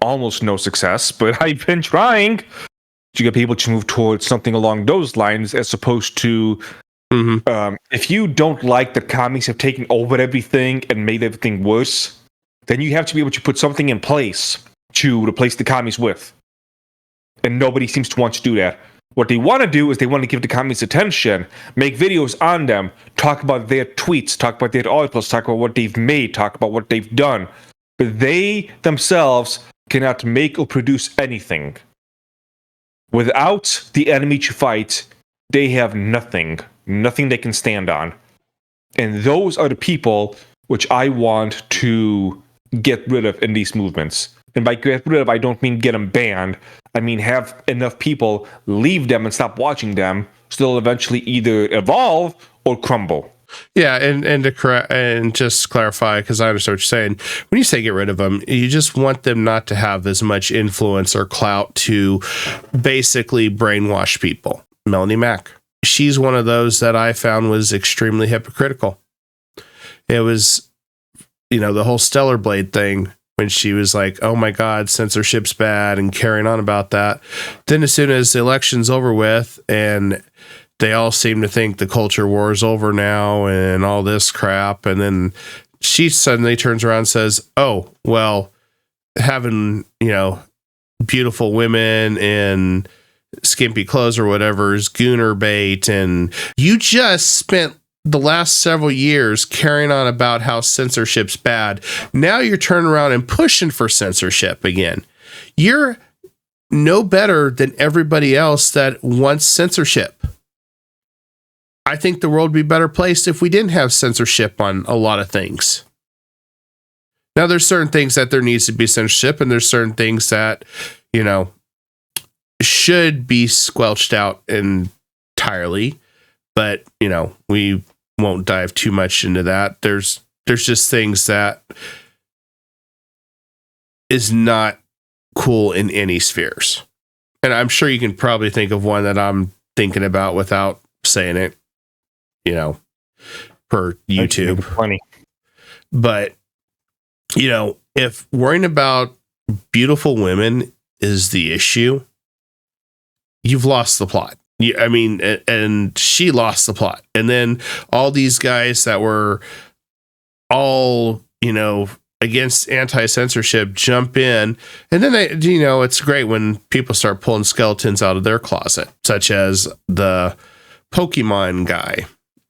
almost no success, but I've been trying to get people to move towards something along those lines, as opposed to if you don't like that commies have taken over everything and made everything worse, then you have to be able to put something in place to replace the commies with. And nobody seems to want to do that. What they want to do is they want to give the commies attention, make videos on them, talk about their tweets, talk about their articles, talk about what they've made, talk about what they've done. But they themselves cannot make or produce anything. Without the enemy to fight, they have nothing they can stand on. And those are the people which I want to get rid of in these movements. And by get rid of, I don't mean get them banned. I mean have enough people leave them and stop watching them, so they'll eventually either evolve or crumble. Yeah, and to correct and just clarify, because I understand what you're saying. When you say get rid of them, you just want them not to have as much influence or clout to basically brainwash people. Melanie Mack, she's one of those that I found was extremely hypocritical. It was, the whole Stellar Blade thing when she was like, "Oh my God, censorship's bad," and carrying on about that. Then as soon as the election's over with and they all seem to think the culture war is over now and all this crap. And then she suddenly turns around and says, "Oh, well, having, beautiful women in skimpy clothes or whatever is gooner bait." And you just spent the last several years carrying on about how censorship's bad. Now you're turning around and pushing for censorship again. You're no better than everybody else that wants censorship. I think the world would be better placed if we didn't have censorship on a lot of things. Now, there's certain things that there needs to be censorship, and there's certain things that, should be squelched out entirely. But, we won't dive too much into that. There's just things that is not cool in any spheres. And I'm sure you can probably think of one that I'm thinking about without saying it. Per YouTube. Funny. But, if worrying about beautiful women is the issue, you've lost the plot. And she lost the plot. And then all these guys that were all, against anti-censorship jump in. And then it's great when people start pulling skeletons out of their closet, such as the Pokemon guy,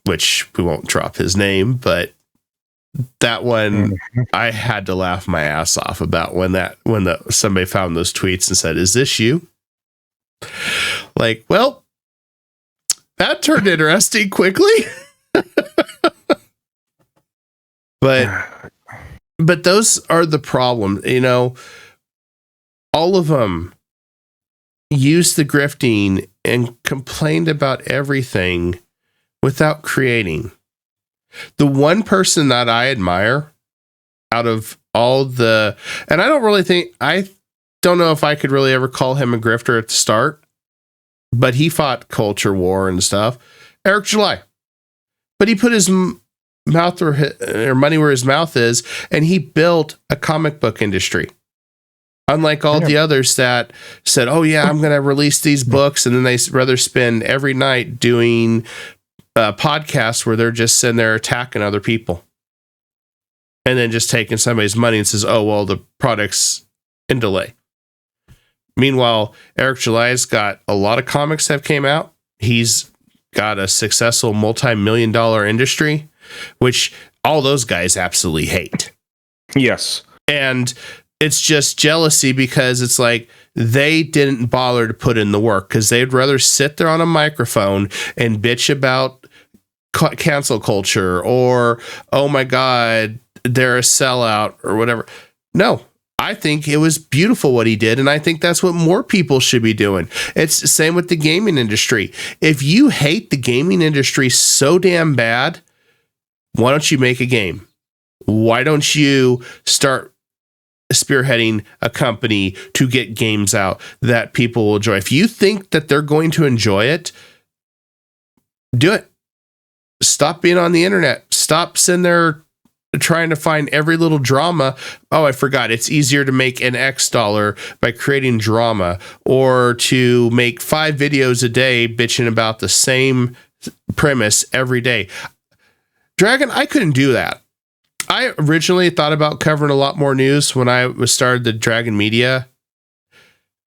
which we won't drop his name, but that one I had to laugh my ass off about when somebody found those tweets and said, "Is this you?" Like, well, that turned interesting quickly. But those are the problem. All of them used the grifting and complained about everything without creating. The one person that I admire out of all and I don't know if I could really ever call him a grifter at the start, but he fought culture war and stuff. Eric July. But he put his mouth or money where his mouth is, and he built a comic book industry. Unlike all the others that said, "Oh yeah, I'm going to release these books," and then they rather spend every night doing podcasts where they're just sitting there attacking other people, and then just taking somebody's money and says, "Oh well, the product's in delay." Meanwhile, Eric July's got a lot of comics that have came out. He's got a successful multi-million-dollar industry, which all those guys absolutely hate. Yes, and it's just jealousy because it's like they didn't bother to put in the work because they'd rather sit there on a microphone and bitch about cancel culture or, "Oh my God, they're a sellout," or whatever. No, I think it was beautiful what he did. And I think that's what more people should be doing. It's the same with the gaming industry. If you hate the gaming industry so damn bad, why don't you make a game? Why don't you start spearheading a company to get games out that people will enjoy? If you think that they're going to enjoy it, do it. Stop being on the internet. Stop sitting there trying to find every little drama. "Oh, I forgot. It's easier to make an X dollar by creating drama or to make 5 videos a day bitching about the same premise every day." Dragon, I couldn't do that. I originally thought about covering a lot more news when I started the Dragon Media,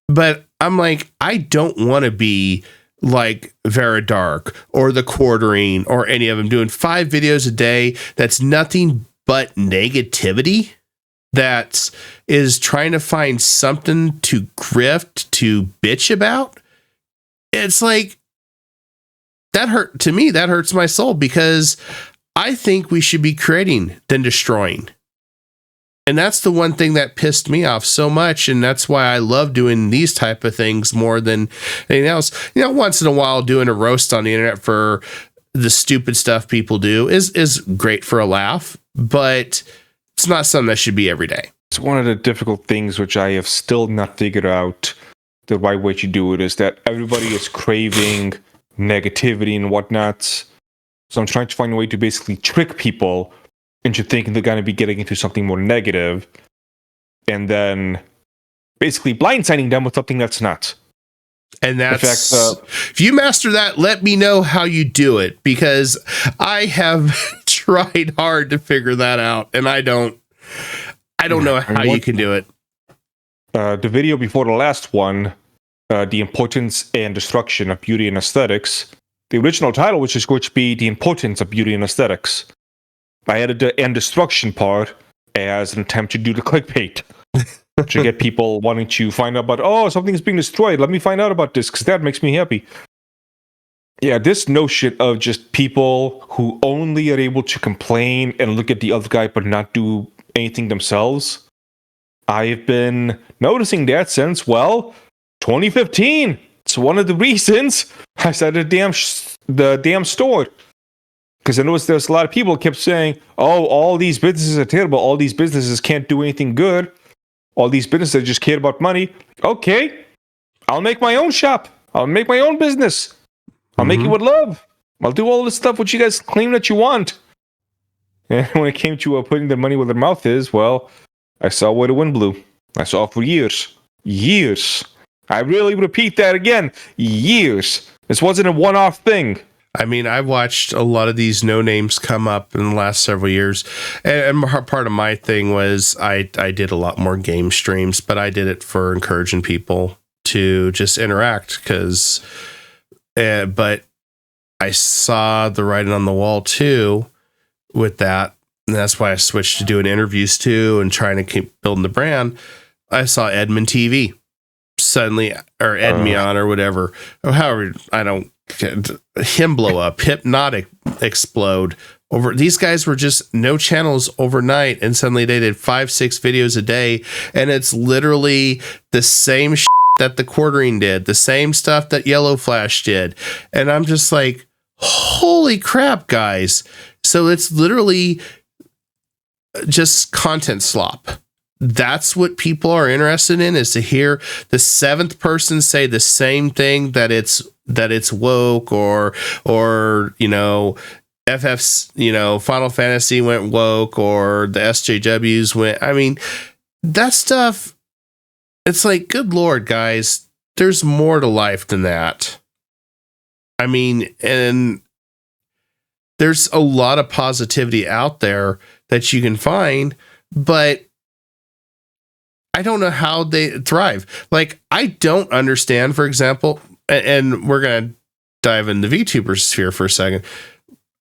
but I'm like, I don't want to be like Vera Dark or The Quartering or any of them doing 5 videos a day. That's nothing but negativity. That is trying to find something to grift, to bitch about. It's like, that hurts my soul because I think we should be creating than destroying. And that's the one thing that pissed me off so much. And that's why I love doing these type of things more than anything else. Once in a while doing a roast on the internet for the stupid stuff people do is great for a laugh, but it's not something that should be every day. It's one of the difficult things which I have still not figured out the right way to do it, is that everybody is craving negativity and whatnot. So I'm trying to find a way to basically trick people into thinking they're going to be getting into something more negative, and then basically blindsiding them with something that's not. And that's, if you master that, let me know how you do it, because I have tried hard to figure that out, and I don't know how you can do it. The video before the last one, The Importance and Destruction of Beauty and Aesthetics, the original title, which is going to be The Importance of Beauty and Aesthetics, I added the and destruction part as an attempt to do the clickbait. To get people wanting to find out about, something's being destroyed, let me find out about this, because that makes me happy. Yeah, this notion of just people who only are able to complain and look at the other guy but not do anything themselves, I've been noticing that since, 2015. It's one of the reasons I started the damn store. Because I noticed there's a lot of people who kept saying, all these businesses are terrible, all these businesses can't do anything good, all these businesses just care about money. Okay, I'll make my own shop. I'll make my own business. I'll make it with love. I'll do all this stuff which you guys claim that you want. And when it came to putting their money where their mouth is, I saw where the wind blew. I saw it for years. Years. I really repeat that again. Years. This wasn't a one-off thing. I mean, I've watched a lot of these no names come up in the last several years, and part of my thing was I did a lot more game streams, but I did it for encouraging people to just interact, but I saw the writing on the wall too with that, and that's why I switched to doing interviews too and trying to keep building the brand. I saw Edmund TV suddenly, or Edmion or whatever, or however, I don't. Him blow up, Hypnotic explode over. These guys were just no channels overnight, and suddenly they did 5-6 videos a day, and it's literally the same that the Quartering did, the same stuff that Yellow Flash did, and I'm just like, holy crap, guys! So it's literally just content slop. That's what people are interested in, is to hear the seventh person say the same thing, that it's woke, or FF's, Final Fantasy went woke, or the SJWs went. I mean, that stuff, it's like, good Lord, guys, there's more to life than that. I mean, and there's a lot of positivity out there that you can find, but I don't know how they thrive. Like, I don't understand, for example, and we're going to dive into the VTuber sphere for a second.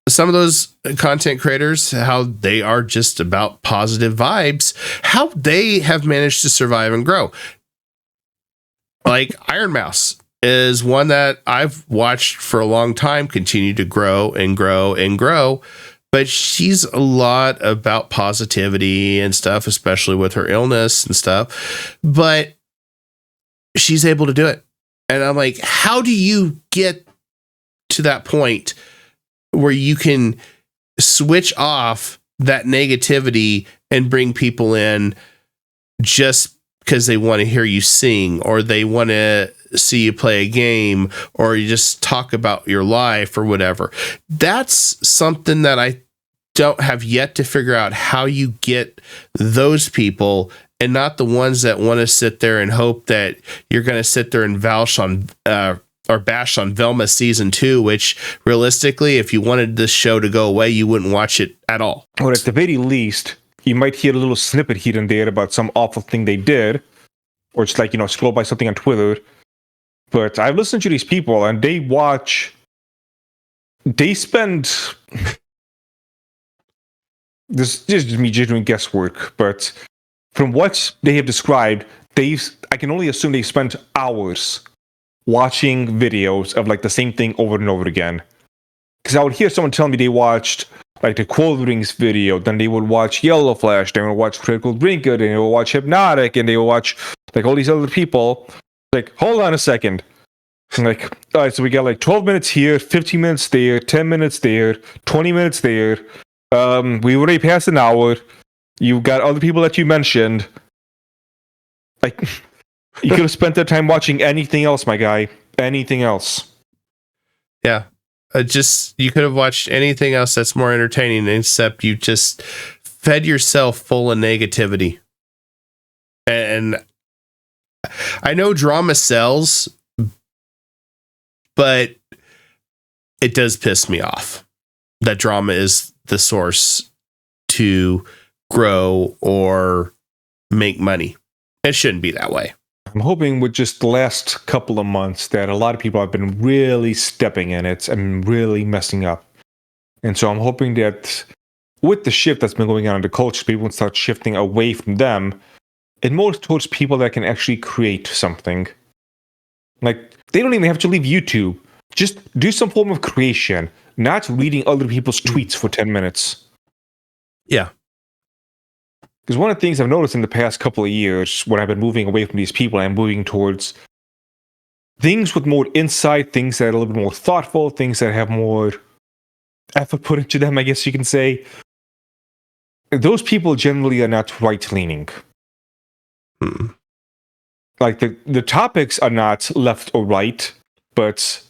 Some of those content creators, how they are just about positive vibes, how they have managed to survive and grow. Like Iron Mouse is one that I've watched for a long time, continue to grow and grow and grow. But she's a lot about positivity and stuff, especially with her illness and stuff. But she's able to do it. And I'm like, how do you get to that point where you can switch off that negativity and bring people in just because they want to hear you sing, or they want to see you play a game, or you just talk about your life or whatever? That's something that I don't have yet to figure out, how you get those people, and not the ones that want to sit there and hope that you're going to sit there and bash on Velma season 2, which realistically, if you wanted this show to go away, you wouldn't watch it at all. Or at the very least, you might hear a little snippet here and there about some awful thing they did, or just like, scroll by something on Twitter. But I've listened to these people, and they spend this is just me doing guesswork, but from what they have described, I can only assume they spent hours watching videos of like the same thing over and over again. Because I would hear someone tell me they watched like the Quarterings video, then they would watch Yellow Flash, they would watch Critical Drinker, then they would watch Hypnotic, and they would watch like all these other people. Like, hold on a second. Like, all right, so we got like 12 minutes here, 15 minutes there, 10 minutes there, 20 minutes there. We already passed an hour. You got other people that you mentioned. Like, you could have spent that time watching anything else, my guy. Anything else. Yeah. You could have watched anything else that's more entertaining, except you just fed yourself full of negativity. And I know drama sells, but it does piss me off that drama is the source to grow or make money. It shouldn't be that way. I'm hoping with just the last couple of months that a lot of people have been really stepping in it and really messing up. And so I'm hoping that with the shift that's been going on in the culture, people will start shifting away from them and more towards people that can actually create something. Like, they don't even have to leave YouTube. Just do some form of creation, not reading other people's tweets for 10 minutes. Yeah. Because one of the things I've noticed in the past couple of years when I've been moving away from these people, I'm moving towards things with more insight, things that are a little bit more thoughtful, things that have more effort put into them, I guess you can say. Those people generally are not right-leaning. Like, the topics are not left or right, but,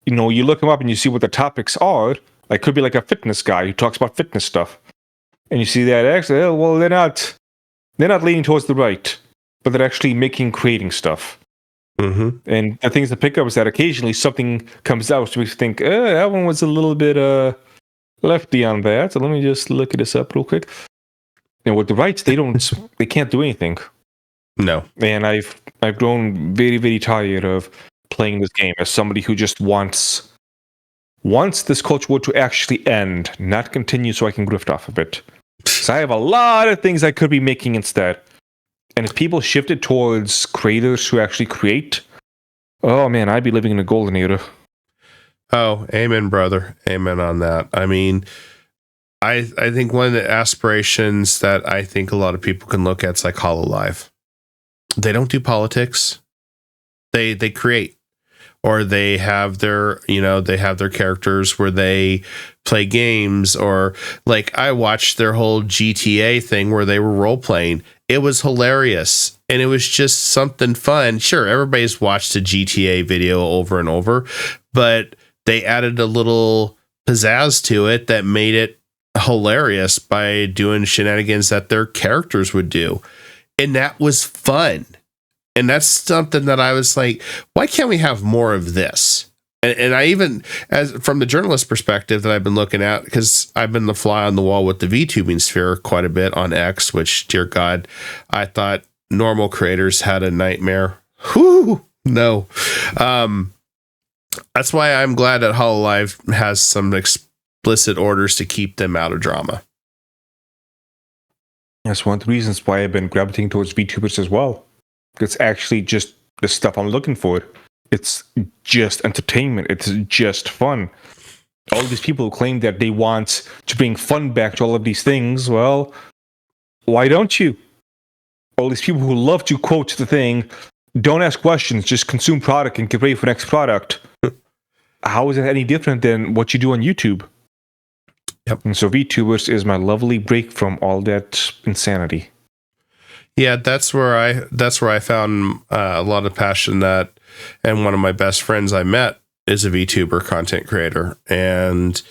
you know, you look them up and you see what the topics are. Like, could be like a fitness guy who talks about fitness stuff. And you see that actually, well, they're not leaning towards the right, but they're actually creating stuff. Mm-hmm. And the things to pick up is that occasionally something comes out which makes you think, that one was a little bit lefty on that. So let me just look this up real quick. And with the rights, they can't do anything. No. And I've grown very, very tired of playing this game as somebody who just wants this culture war to actually end, not continue so I can grift off of it. So I have a lot of things I could be making instead. And if people shifted towards creators who actually create, oh man, I'd be living in a golden era. Oh, amen, brother. Amen on that. I mean, I think one of the aspirations that I think a lot of people can look at is like HoloLive. They don't do politics. They create. Or they have their characters where they play games, or like I watched their whole GTA thing where they were role playing. It was hilarious. And it was just something fun. Sure, everybody's watched a GTA video over and over, but they added a little pizzazz to it that made it hilarious by doing shenanigans that their characters would do. And that was fun. And that's something that I was like, why can't we have more of this? And I even, as from the journalist perspective that I've been looking at, because I've been the fly on the wall with the VTubing sphere quite a bit on X, which, dear God, I thought normal creators had a nightmare. Whew, no. That's why I'm glad that HoloLive has some explicit orders to keep them out of drama. That's one of the reasons why I've been gravitating towards VTubers as well. It's actually just the stuff I'm looking for. It's just entertainment. It's just fun. All these people who claim that they want to bring fun back to all of these things, well, why don't you? All these people who love to quote the thing, don't ask questions, just consume product and get ready for the next product. How is it any different than what you do on YouTube? Yep. And so VTubers is my lovely break from all that insanity. Yeah, that's where I found a lot of passion. And one of my best friends I met is a VTuber content creator, and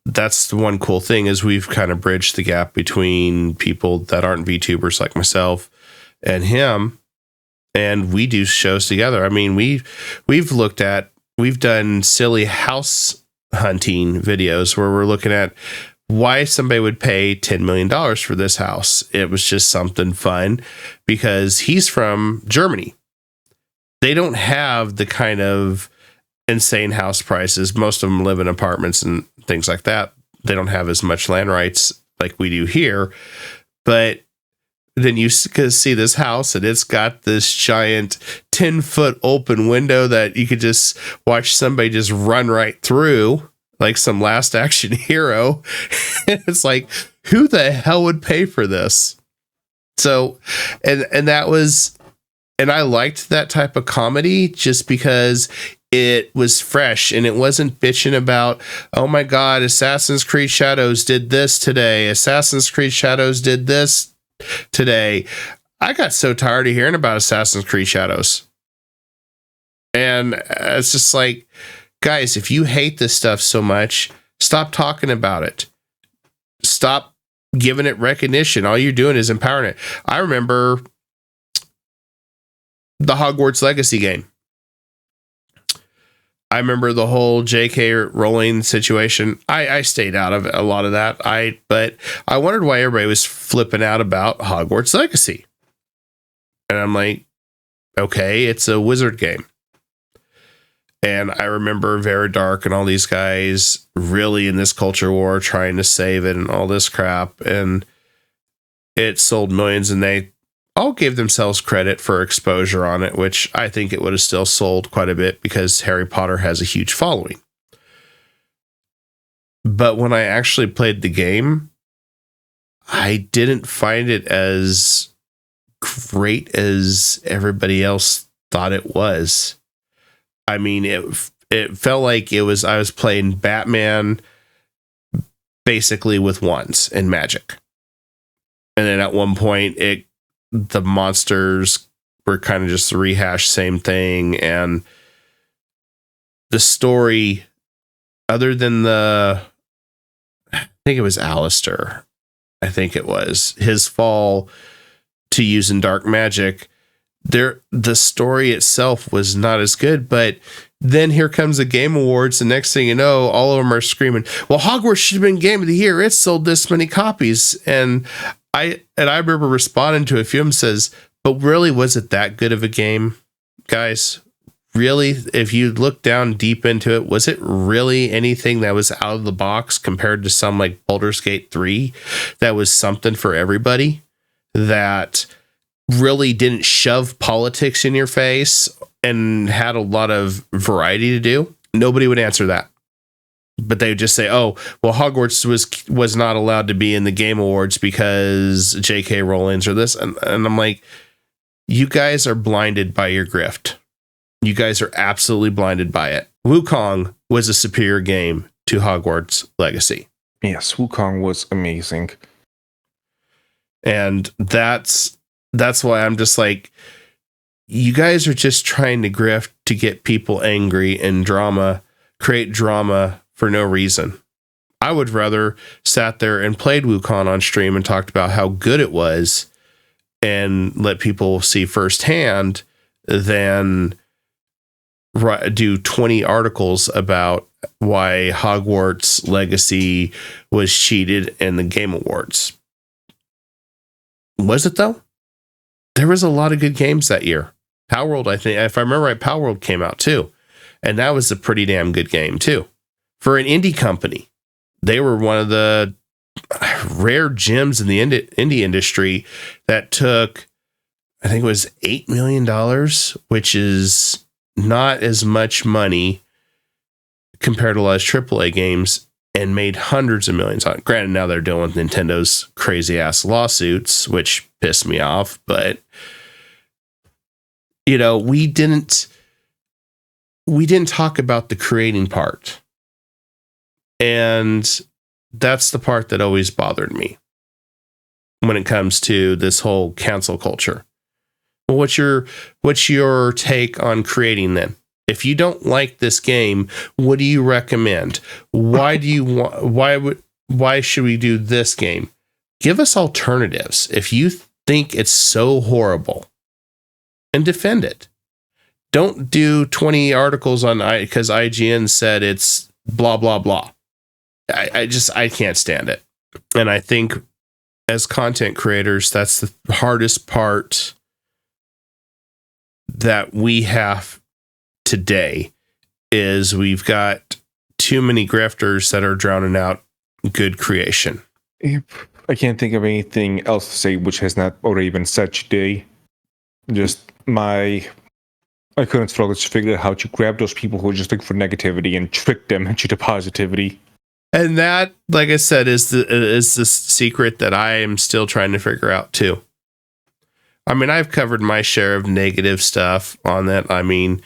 that's the one cool thing is we've kind of bridged the gap between people that aren't VTubers like myself and him, and we do shows together. I mean, we've done silly house hunting videos where we're looking at why somebody would pay $10 million for this house. It was just something fun because he's from Germany. They don't have the kind of insane house prices. Most of them live in apartments and things like that. They don't have as much land rights like we do here. But then you see this house and it's got this giant 10-foot open window that you could just watch somebody just run right through, like some Last Action Hero. It's like, who the hell would pay for this? So, and that was And I liked that type of comedy just because it was fresh and it wasn't bitching about, oh my God, Assassin's Creed Shadows did this today. Assassin's Creed Shadows did this today. I got so tired of hearing about Assassin's Creed Shadows. And it's just like, guys, if you hate this stuff so much, stop talking about it. Stop giving it recognition. All you're doing is empowering it. I remember the Hogwarts Legacy game. I remember the whole J.K. Rowling situation. I stayed out of a lot of that. But I wondered why everybody was flipping out about Hogwarts Legacy. And I'm like, okay, it's a wizard game. And I remember Veridark and all these guys really in this culture war trying to save it and all this crap. And it sold millions, and they all gave themselves credit for exposure on it, which I think it would have still sold quite a bit because Harry Potter has a huge following. But when I actually played the game, I didn't find it as great as everybody else thought it was. I mean, it felt like I was playing Batman basically with wands and magic. And then at one point the monsters were kind of just the rehashed same thing. And the story, other than I think it was Alistair. I think it was his fall to using dark magic. The story itself was not as good, but then here comes the Game Awards. The next thing you know, all of them are screaming, well, Hogwarts should have been Game of the Year. It sold this many copies. And I remember responding to a few of them, says, but really, was it that good of a game, guys? Really, if you look down deep into it, was it really anything that was out of the box compared to some like Baldur's Gate 3 that was something for everybody, that really didn't shove politics in your face and had a lot of variety to do? Nobody would answer that. But they would just say, oh, well, Hogwarts was not allowed to be in the Game Awards because J.K. Rowling's or this. And I'm like, you guys are blinded by your grift. You guys are absolutely blinded by it. Wukong was a superior game to Hogwarts Legacy. Yes, Wukong was amazing. And that's why I'm just like, you guys are just trying to grift to get people angry and create drama for no reason. I would rather sat there and played Wukong on stream and talked about how good it was and let people see firsthand than do 20 articles about why Hogwarts Legacy was cheated in the Game Awards. Was it though? There was a lot of good games that year. Palworld, I think, if I remember right, Palworld came out too. And that was a pretty damn good game too. For an indie company, they were one of the rare gems in the indie industry that took, I think it was $8 million, which is not as much money compared to a lot of AAA games, and made hundreds of millions on it. Granted, now they're dealing with Nintendo's crazy ass lawsuits, which pissed me off, but you know, we didn't talk about the creating part. And that's the part that always bothered me when it comes to this whole cancel culture. Well, what's your take on creating then? If you don't like this game, what do you recommend? Why should we do this game? Give us alternatives. If you think it's so horrible, and defend it. Don't do 20 articles on because IGN said it's blah, blah, blah. I can't stand it. And I think as content creators, that's the hardest part that we have today, is we've got too many grifters that are drowning out good creation. I can't think of anything else to say which has not already been said today. Just my current struggle is to figure out how to grab those people who are just looking for negativity and trick them into the positivity. And that, like I said, is the secret that I am still trying to figure out too. I mean, I've covered my share of negative stuff on that. I mean,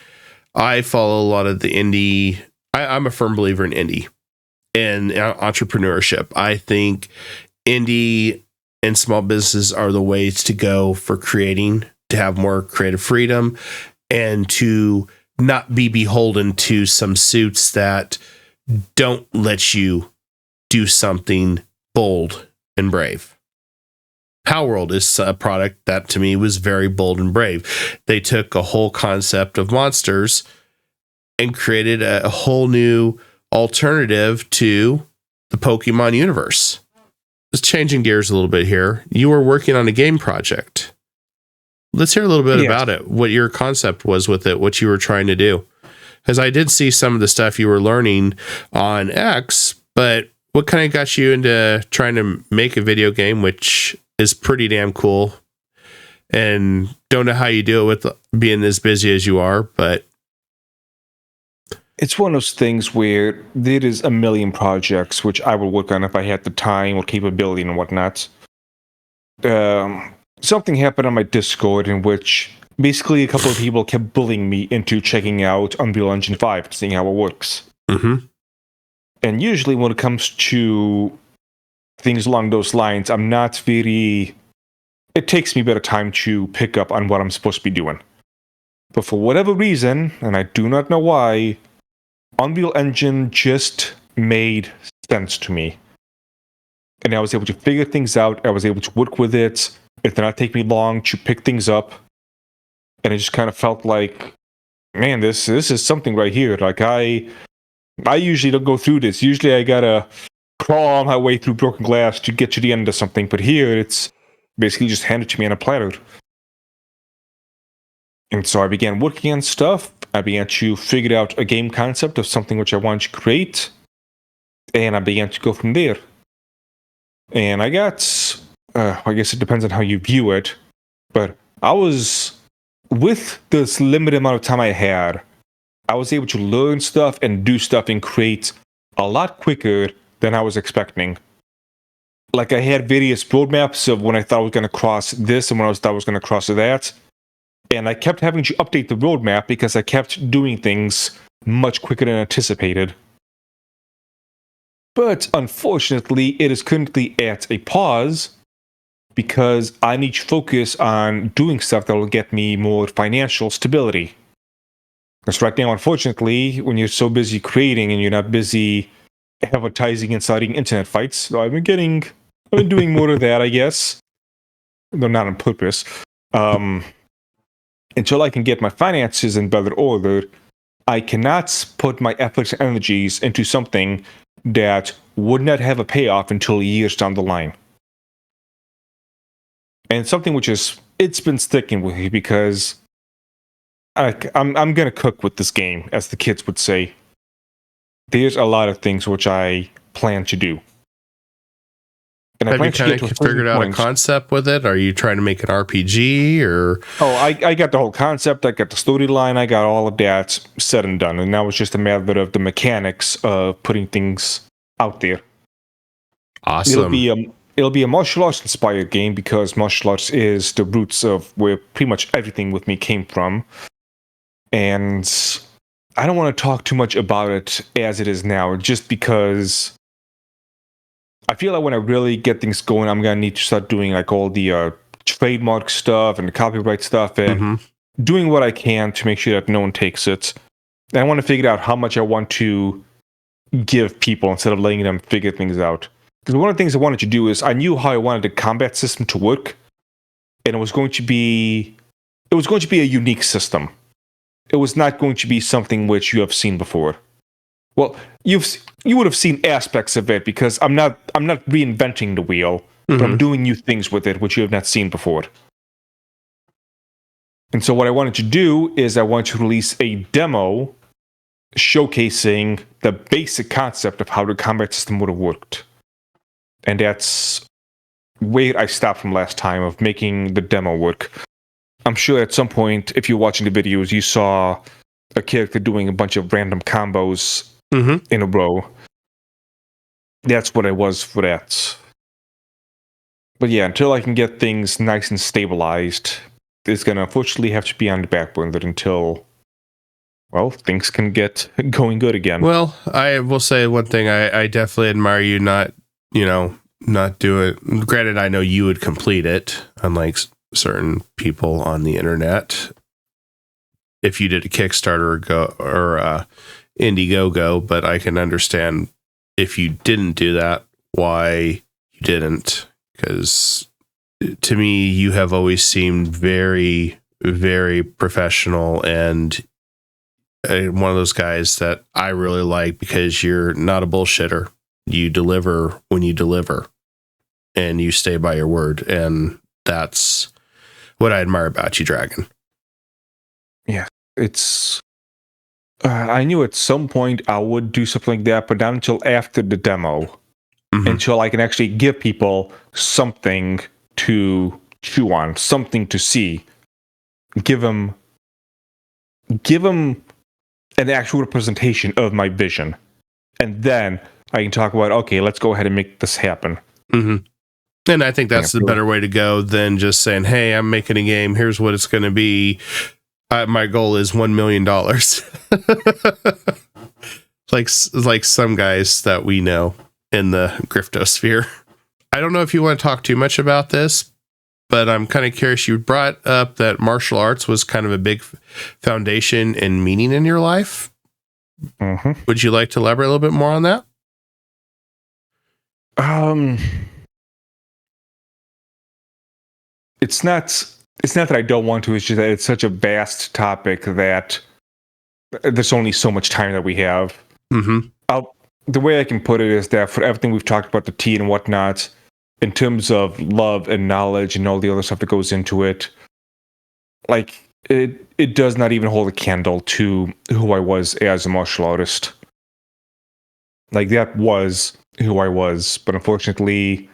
I follow a lot of the indie. I'm a firm believer in indie and entrepreneurship. I think indie and small businesses are the ways to go for creating, to have more creative freedom, and to not be beholden to some suits that don't let you do something bold and brave. Palworld is a product that to me was very bold and brave. They took a whole concept of monsters and created a whole new alternative to the Pokemon universe. Just changing gears a little bit here. You were working on a game project. Let's hear a little bit about it, what your concept was with it, what you were trying to do. Because I did see some of the stuff you were learning on X, but what kind of got you into trying to make a video game, which is pretty damn cool, and don't know how you do it with being as busy as you are, but it's one of those things where there is a million projects which I would work on if I had the time or capability and whatnot. Something happened on my Discord in which basically a couple of people kept bullying me into checking out Unreal Engine 5 and seeing how it works. Mm-hmm. And usually when it comes to things along those lines, I'm not very... It takes me a bit of time to pick up on what I'm supposed to be doing. But for whatever reason, and I do not know why, Unreal Engine just made sense to me. And I was able to figure things out. I was able to work with it. It did not take me long to pick things up. And it just kind of felt like, man, this is something right here. Like, I usually don't go through this. Usually I gotta crawl my way through broken glass to get to the end of something. But here, it's basically just handed to me on a platter. And so I began working on stuff. I began to figure out a game concept of something which I wanted to create. And I began to go from there. And I got, I guess it depends on how you view it, but I was, with this limited amount of time I had, I was able to learn stuff and do stuff and create a lot quicker than I was expecting. Like, I had various roadmaps of when I thought I was going to cross this and when I thought I was going to cross that. And I kept having to update the roadmap because I kept doing things much quicker than anticipated. But unfortunately, it is currently at a pause because I need to focus on doing stuff that will get me more financial stability. Because right now, unfortunately, when you're so busy creating and you're not busy advertising and starting internet fights, so I've been doing more of that, I guess. Though not on purpose. Until I can get my finances in better order, I cannot put my efforts and energies into something that would not have a payoff until years down the line. And something which it's been sticking with me because I'm going to cook with this game, as the kids would say. There's a lot of things which I plan to do. And have you kind of figured out a concept with it? Are you trying to make an RPG or? Oh, I got the whole concept. I got the storyline. I got all of that said and done. And now it's just a matter of the mechanics of putting things out there. Awesome. It'll be a martial arts inspired game because martial arts is the roots of where pretty much everything with me came from. And I don't want to talk too much about it as it is now, just because I feel like when I really get things going, I'm going to need to start doing like all the trademark stuff and the copyright stuff and doing what I can to make sure that no one takes it. And I want to figure out how much I want to give people instead of letting them figure things out. Because one of the things I wanted to do is I knew how I wanted the combat system to work, and it was going to be a unique system. It was not going to be something which you have seen before. Well, you would have seen aspects of it because I'm not reinventing the wheel, but I'm doing new things with it which you have not seen before. And so what I wanted to do is I wanted to release a demo showcasing the basic concept of how the combat system would have worked. And that's where I stopped from last time of making the demo work. I'm sure at some point, if you're watching the videos, you saw a character doing a bunch of random combos in a row. That's what it was for that. But yeah, until I can get things nice and stabilized, it's gonna unfortunately have to be on the back burner until, well, things can get going good again. Well, I will say one thing. I definitely admire you not, not do it. Granted, I know you would complete it, unlike certain people on the internet. If you did a Kickstarter or Indiegogo, but I can understand if you didn't do that, why you didn't. Because to me, you have always seemed very, very professional and one of those guys that I really like because you're not a bullshitter. You deliver when you deliver and you stay by your word. And that's what I admire about you, Dragon. Yeah, it's... I knew at some point I would do something like that, but not until after the demo. Until I can actually give people something to chew on, something to see. Give them an actual representation of my vision. And then I can talk about, okay, let's go ahead and make this happen. And I think that's the better way to go than just saying, hey, I'm making a game. Here's what it's going to be. My goal is $1 million. like some guys that we know in the Griftosphere. I don't know if you want to talk too much about this, but I'm kind of curious. You brought up that martial arts was kind of a big foundation and meaning in your life. Would you like to elaborate a little bit more on that? It's not that I don't want to. It's just that it's such a vast topic that there's only so much time that we have. The way I can put it is that for everything we've talked about, the tea and whatnot, in terms of love and knowledge and all the other stuff that goes into it, like it does not even hold a candle to who I was as a martial artist. Like that was who I was, but unfortunately,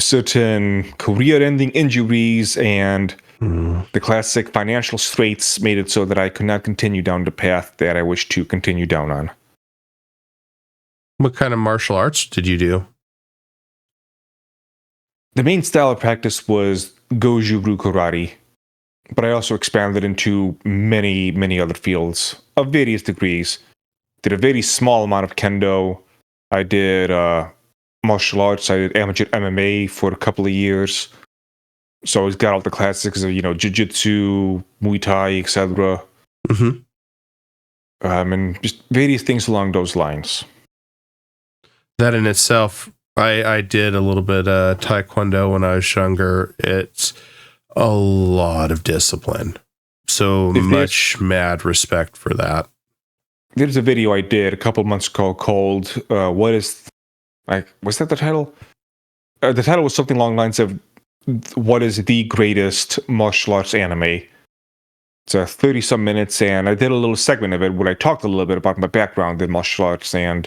certain career-ending injuries and the classic financial straits made it so that I could not continue down the path that I wish to continue down on. What kind of martial arts did you do? The main style of practice was Goju-Ryu karate, but I also expanded into many, many other fields of various degrees. Did a very small amount of kendo. I did martial arts. I did amateur MMA for a couple of years. So I always got all the classics of, jiu-jitsu, Muay Thai, etc. And just various things along those lines. That in itself, I did a little bit of Taekwondo when I was younger. It's a lot of discipline. So much mad respect for that. There's a video I did a couple months ago called, was that the title? The title was something along the lines of, what is the greatest martial arts anime? It's 30-some minutes, and I did a little segment of it where I talked a little bit about my background in martial arts and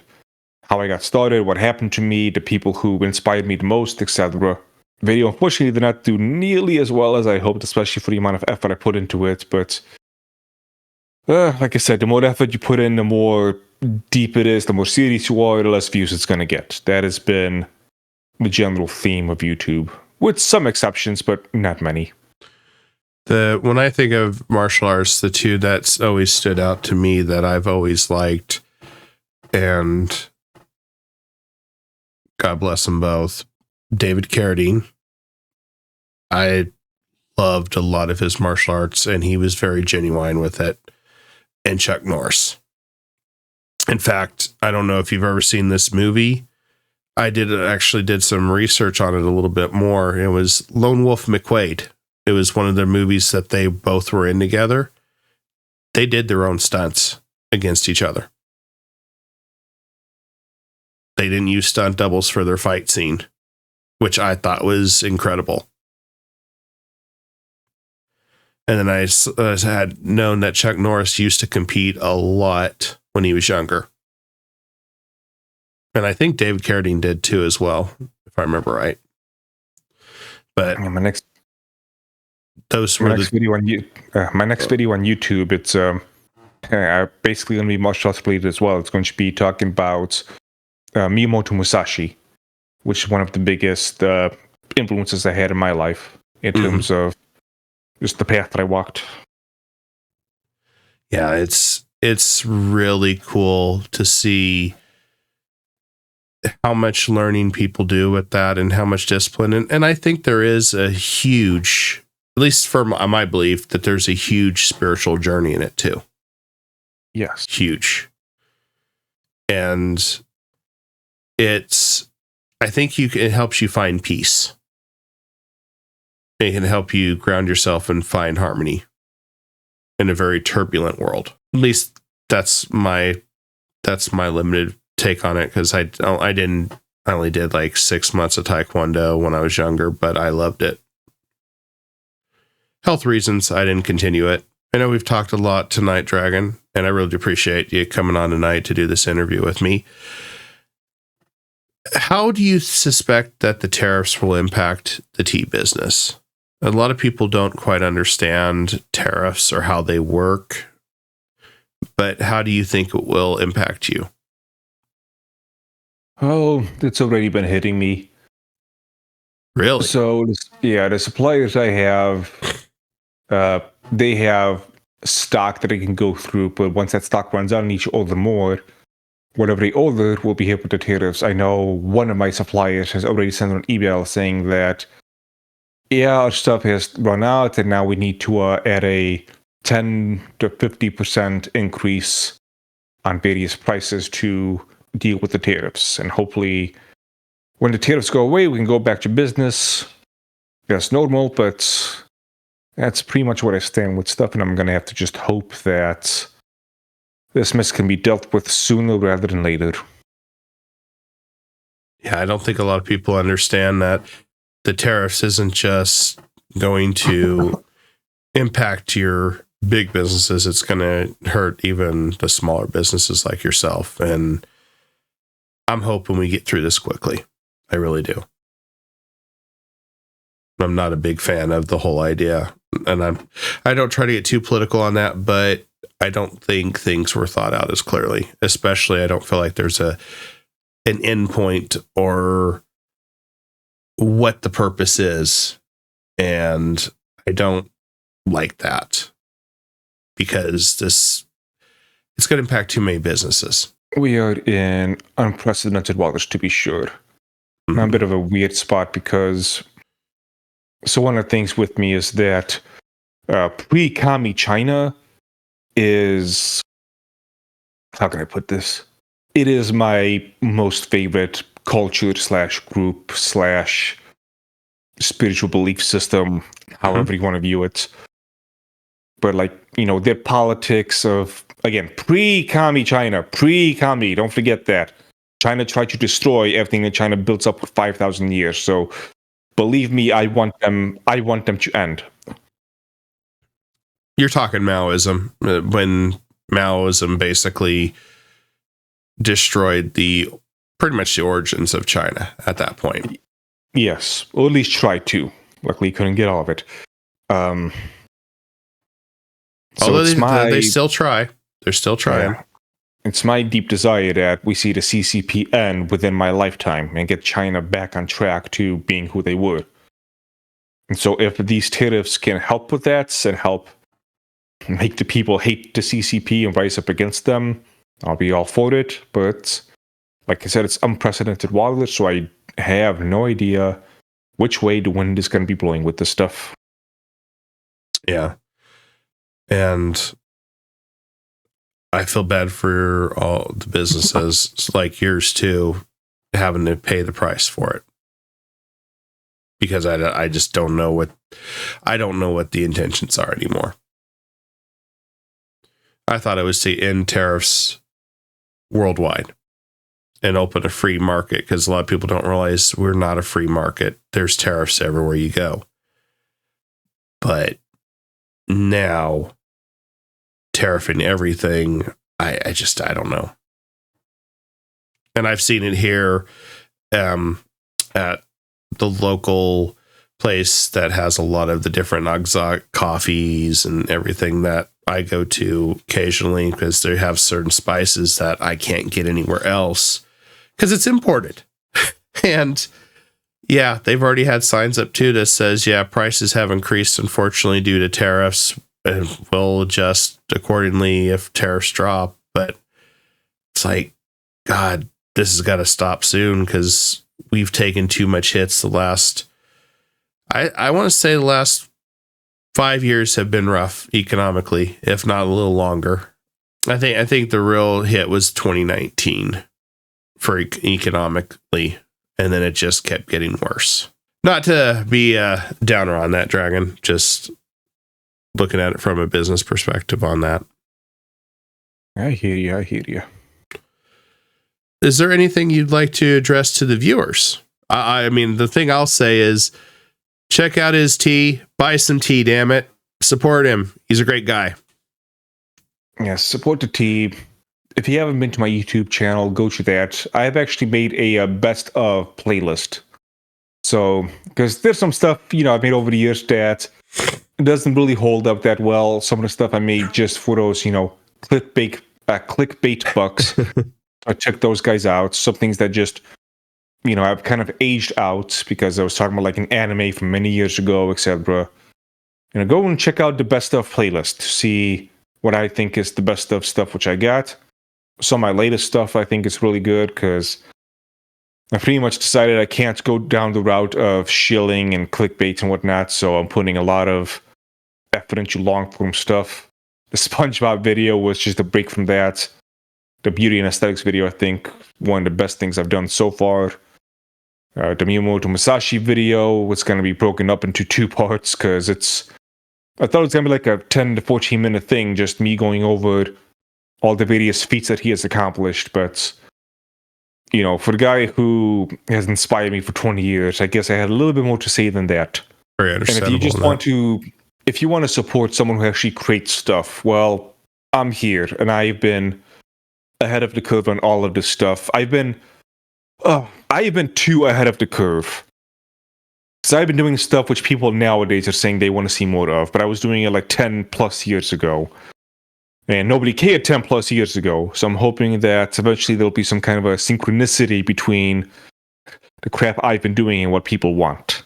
how I got started, what happened to me, the people who inspired me the most, etc. Video, unfortunately, did not do nearly as well as I hoped, especially for the amount of effort I put into it. But like I said, the more effort you put in, the more deep it is, the more serious you are, the less views it's going to get. That has been the general theme of YouTube, with some exceptions, but not many. When I think of martial arts, the two that's always stood out to me that I've always liked, and God bless them both, David Carradine. I loved a lot of his martial arts, and he was very genuine with it. And Chuck Norris. In fact, I don't know if you've ever seen this movie. I did some research on it a little bit more. It was Lone Wolf McQuade. It was one of their movies that they both were in together. They did their own stunts against each other. They didn't use stunt doubles for their fight scene, which I thought was incredible. And then I had known that Chuck Norris used to compete a lot when he was younger. And I think David Carradine did too as well, if I remember right. But my next video on YouTube, it's basically going to be martial arts related as well. It's going to be talking about Miyamoto Musashi, which is one of the biggest influences I had in my life in terms of just the path that I walked. Yeah, it's really cool to see how much learning people do with that and how much discipline. And I think there is a huge, at least for my belief, that there's a huge spiritual journey in it too. Yes. Huge. And I think it helps you find peace. It can help you ground yourself and find harmony in a very turbulent world. At least that's my limited take on it, because I only did like 6 months of Taekwondo when I was younger, but I loved it. Health reasons, I didn't continue it. I know we've talked a lot tonight, Dragon, and I really appreciate you coming on tonight to do this interview with me. How do you suspect that the tariffs will impact the tea business? A lot of people don't quite understand tariffs or how they work, but how do you think it will impact you? Oh, it's already been hitting me. Really? So, yeah, the suppliers I have, they have stock that they can go through, but once that stock runs out and each order more, whatever they order will be hit with the tariffs. I know one of my suppliers has already sent an email saying that, yeah, our stuff has run out and now we need to add a 10 to 50% increase on various prices to deal with the tariffs. And hopefully when the tariffs go away, we can go back to business as normal, but that's pretty much where I stand with stuff, and I'm going to have to just hope that this mess can be dealt with sooner rather than later. Yeah, I don't think a lot of people understand that the tariffs isn't just going to impact your big businesses. It's going to hurt even the smaller businesses like yourself. And I'm hoping we get through this quickly. I really do. I'm not a big fan of the whole idea, and I don't try to get too political on that, but I don't think things were thought out as clearly. Especially, I don't feel like there's an end point or what the purpose is, and I don't like that because it's going to impact too many businesses. We are in unprecedented waters, to be sure. I'm a bit of a weird spot because, so one of the things with me is that pre-commie China is, how can I put this? It is my most favorite culture / group / spiritual belief system, however you want to view it. But their politics of, again, pre-commie China, don't forget that. China tried to destroy everything that China built up for 5,000 years. So believe me, I want them to end. You're talking Maoism, when Maoism basically destroyed pretty much the origins of China at that point. Yes, or at least tried to. Luckily, couldn't get all of it. Although they still try. They're still trying. It's my deep desire that we see the CCP end within my lifetime and get China back on track to being who they were. And so if these tariffs can help with that and help make the people hate the CCP and rise up against them, I'll be all for it. But like I said, it's unprecedented waters, so I have no idea which way the wind is going to be blowing with this stuff. Yeah. And I feel bad for all the businesses like yours too, having to pay the price for it. Because I just don't know what the intentions are anymore. I thought it was to end tariffs worldwide and open a free market, because a lot of people don't realize we're not a free market. There's tariffs everywhere you go. But now, tariffing everything, I don't know. And I've seen it here at the local place that has a lot of the different exotic coffees and everything that I go to occasionally, because they have certain spices that I can't get anywhere else because it's imported. And Yeah, they've already had signs up too that says, yeah, prices have increased, unfortunately, due to tariffs, and will adjust accordingly if tariffs drop. But it's like, God, this has got to stop soon because we've taken too much hits the last, I want to say the last 5 years have been rough economically, if not a little longer. I think the real hit was 2019 for economically. And then it just kept getting worse. Not to be a downer on that, Dragon, just looking at it from a business perspective on that. I hear you. Is there anything you'd like to address to the viewers? I mean, the thing I'll say is check out his tea, buy some tea, damn it. Support him. He's a great guy. Yes, support the tea. If you haven't been to my YouTube channel, go to that. I've actually made a best of playlist. So, because there's some stuff, I've made over the years that doesn't really hold up that well. Some of the stuff I made just for those, clickbait bucks. I took those guys out. Some things that just, I've kind of aged out because I was talking about like an anime from many years ago, etc. Go and check out the best of playlist to see what I think is the best of stuff which I got. Some of my latest stuff I think is really good because I pretty much decided I can't go down the route of shilling and clickbait and whatnot, so I'm putting a lot of effort into long-form stuff. The SpongeBob video was just a break from that. The Beauty and Aesthetics video, I think, one of the best things I've done so far. The Miyamoto Musashi video was going to be broken up into 2 parts because I thought it was going to be like a 10 to 14 minute thing, just me going over all the various feats that he has accomplished. But, for the guy who has inspired me for 20 years, I guess I had a little bit more to say than that. Very understandable. And if you want to support someone who actually creates stuff, well, I'm here and I've been ahead of the curve on all of this stuff. I've been too ahead of the curve. Because I've been doing stuff which people nowadays are saying they want to see more of, but I was doing it like 10 plus years ago. And nobody cared 10 plus years ago. So I'm hoping that eventually there'll be some kind of a synchronicity between the crap I've been doing and what people want.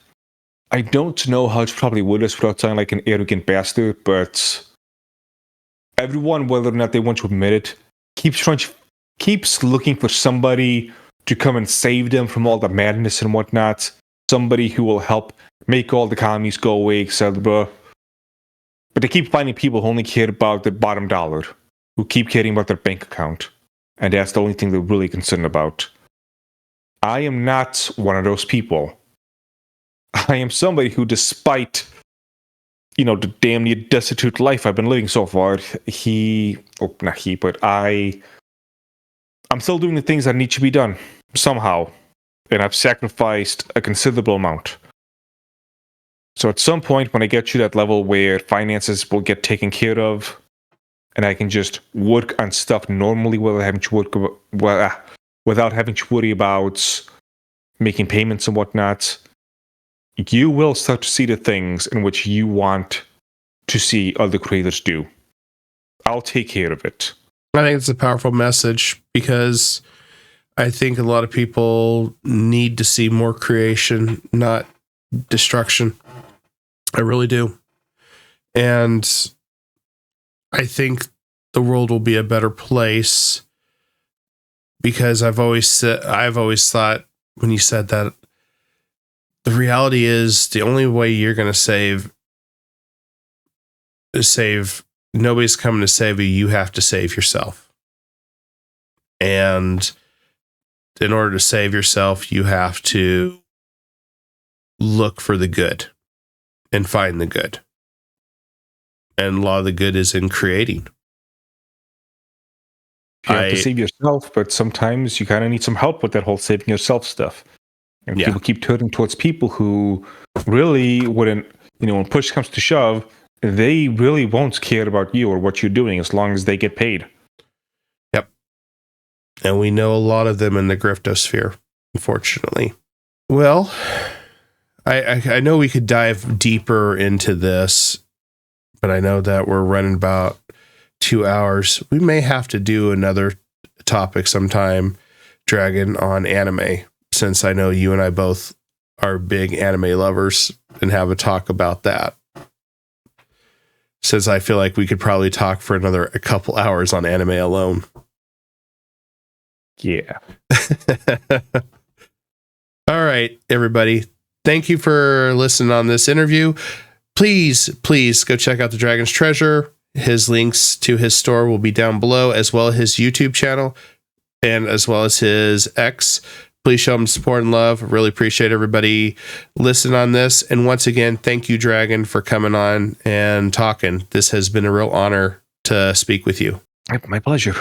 I don't know how to probably word this without sounding like an arrogant bastard, but everyone, whether or not they want to admit it, keeps looking for somebody to come and save them from all the madness and whatnot. Somebody who will help make all the economies go away, etc. But they keep finding people who only care about the bottom dollar, who keep caring about their bank account. And that's the only thing they're really concerned about. I am not one of those people. I am somebody who, despite, the damn near destitute life I've been living so far, I'm still doing the things that need to be done, somehow. And I've sacrificed a considerable amount. So at some point, when I get to that level where finances will get taken care of, and I can just work on stuff normally without having to worry about making payments and whatnot, you will start to see the things in which you want to see other creators do. I'll take care of it. I think it's a powerful message because I think a lot of people need to see more creation, not destruction. I really do. And I think the world will be a better place because I've always thought when you said that, the reality is the only way you're going to save, nobody's coming to save you. You have to save yourself. And in order to save yourself, you have to look for the good and find the good. And a lot of the good is in creating. You have to save yourself, but sometimes you kind of need some help with that whole saving yourself stuff. And people keep turning towards people who really wouldn't, when push comes to shove, they really won't care about you or what you're doing as long as they get paid. Yep. And we know a lot of them in the Griftosphere, unfortunately. Well, I know we could dive deeper into this, but I know that we're running about 2 hours. We may have to do another topic sometime, Dragon, on anime, since I know you and I both are big anime lovers and have a talk about that. Says I feel like we could probably talk for a couple hours on anime alone. Yeah. All right, everybody. Thank you for listening on this interview. Please go check out the Dragon's Treasure. His links to his store will be down below, as well as his YouTube channel and as well as his X. Please show him support and love. Really appreciate everybody listening on this. And once again, thank you, Dragon, for coming on and talking. This has been a real honor to speak with you. My pleasure.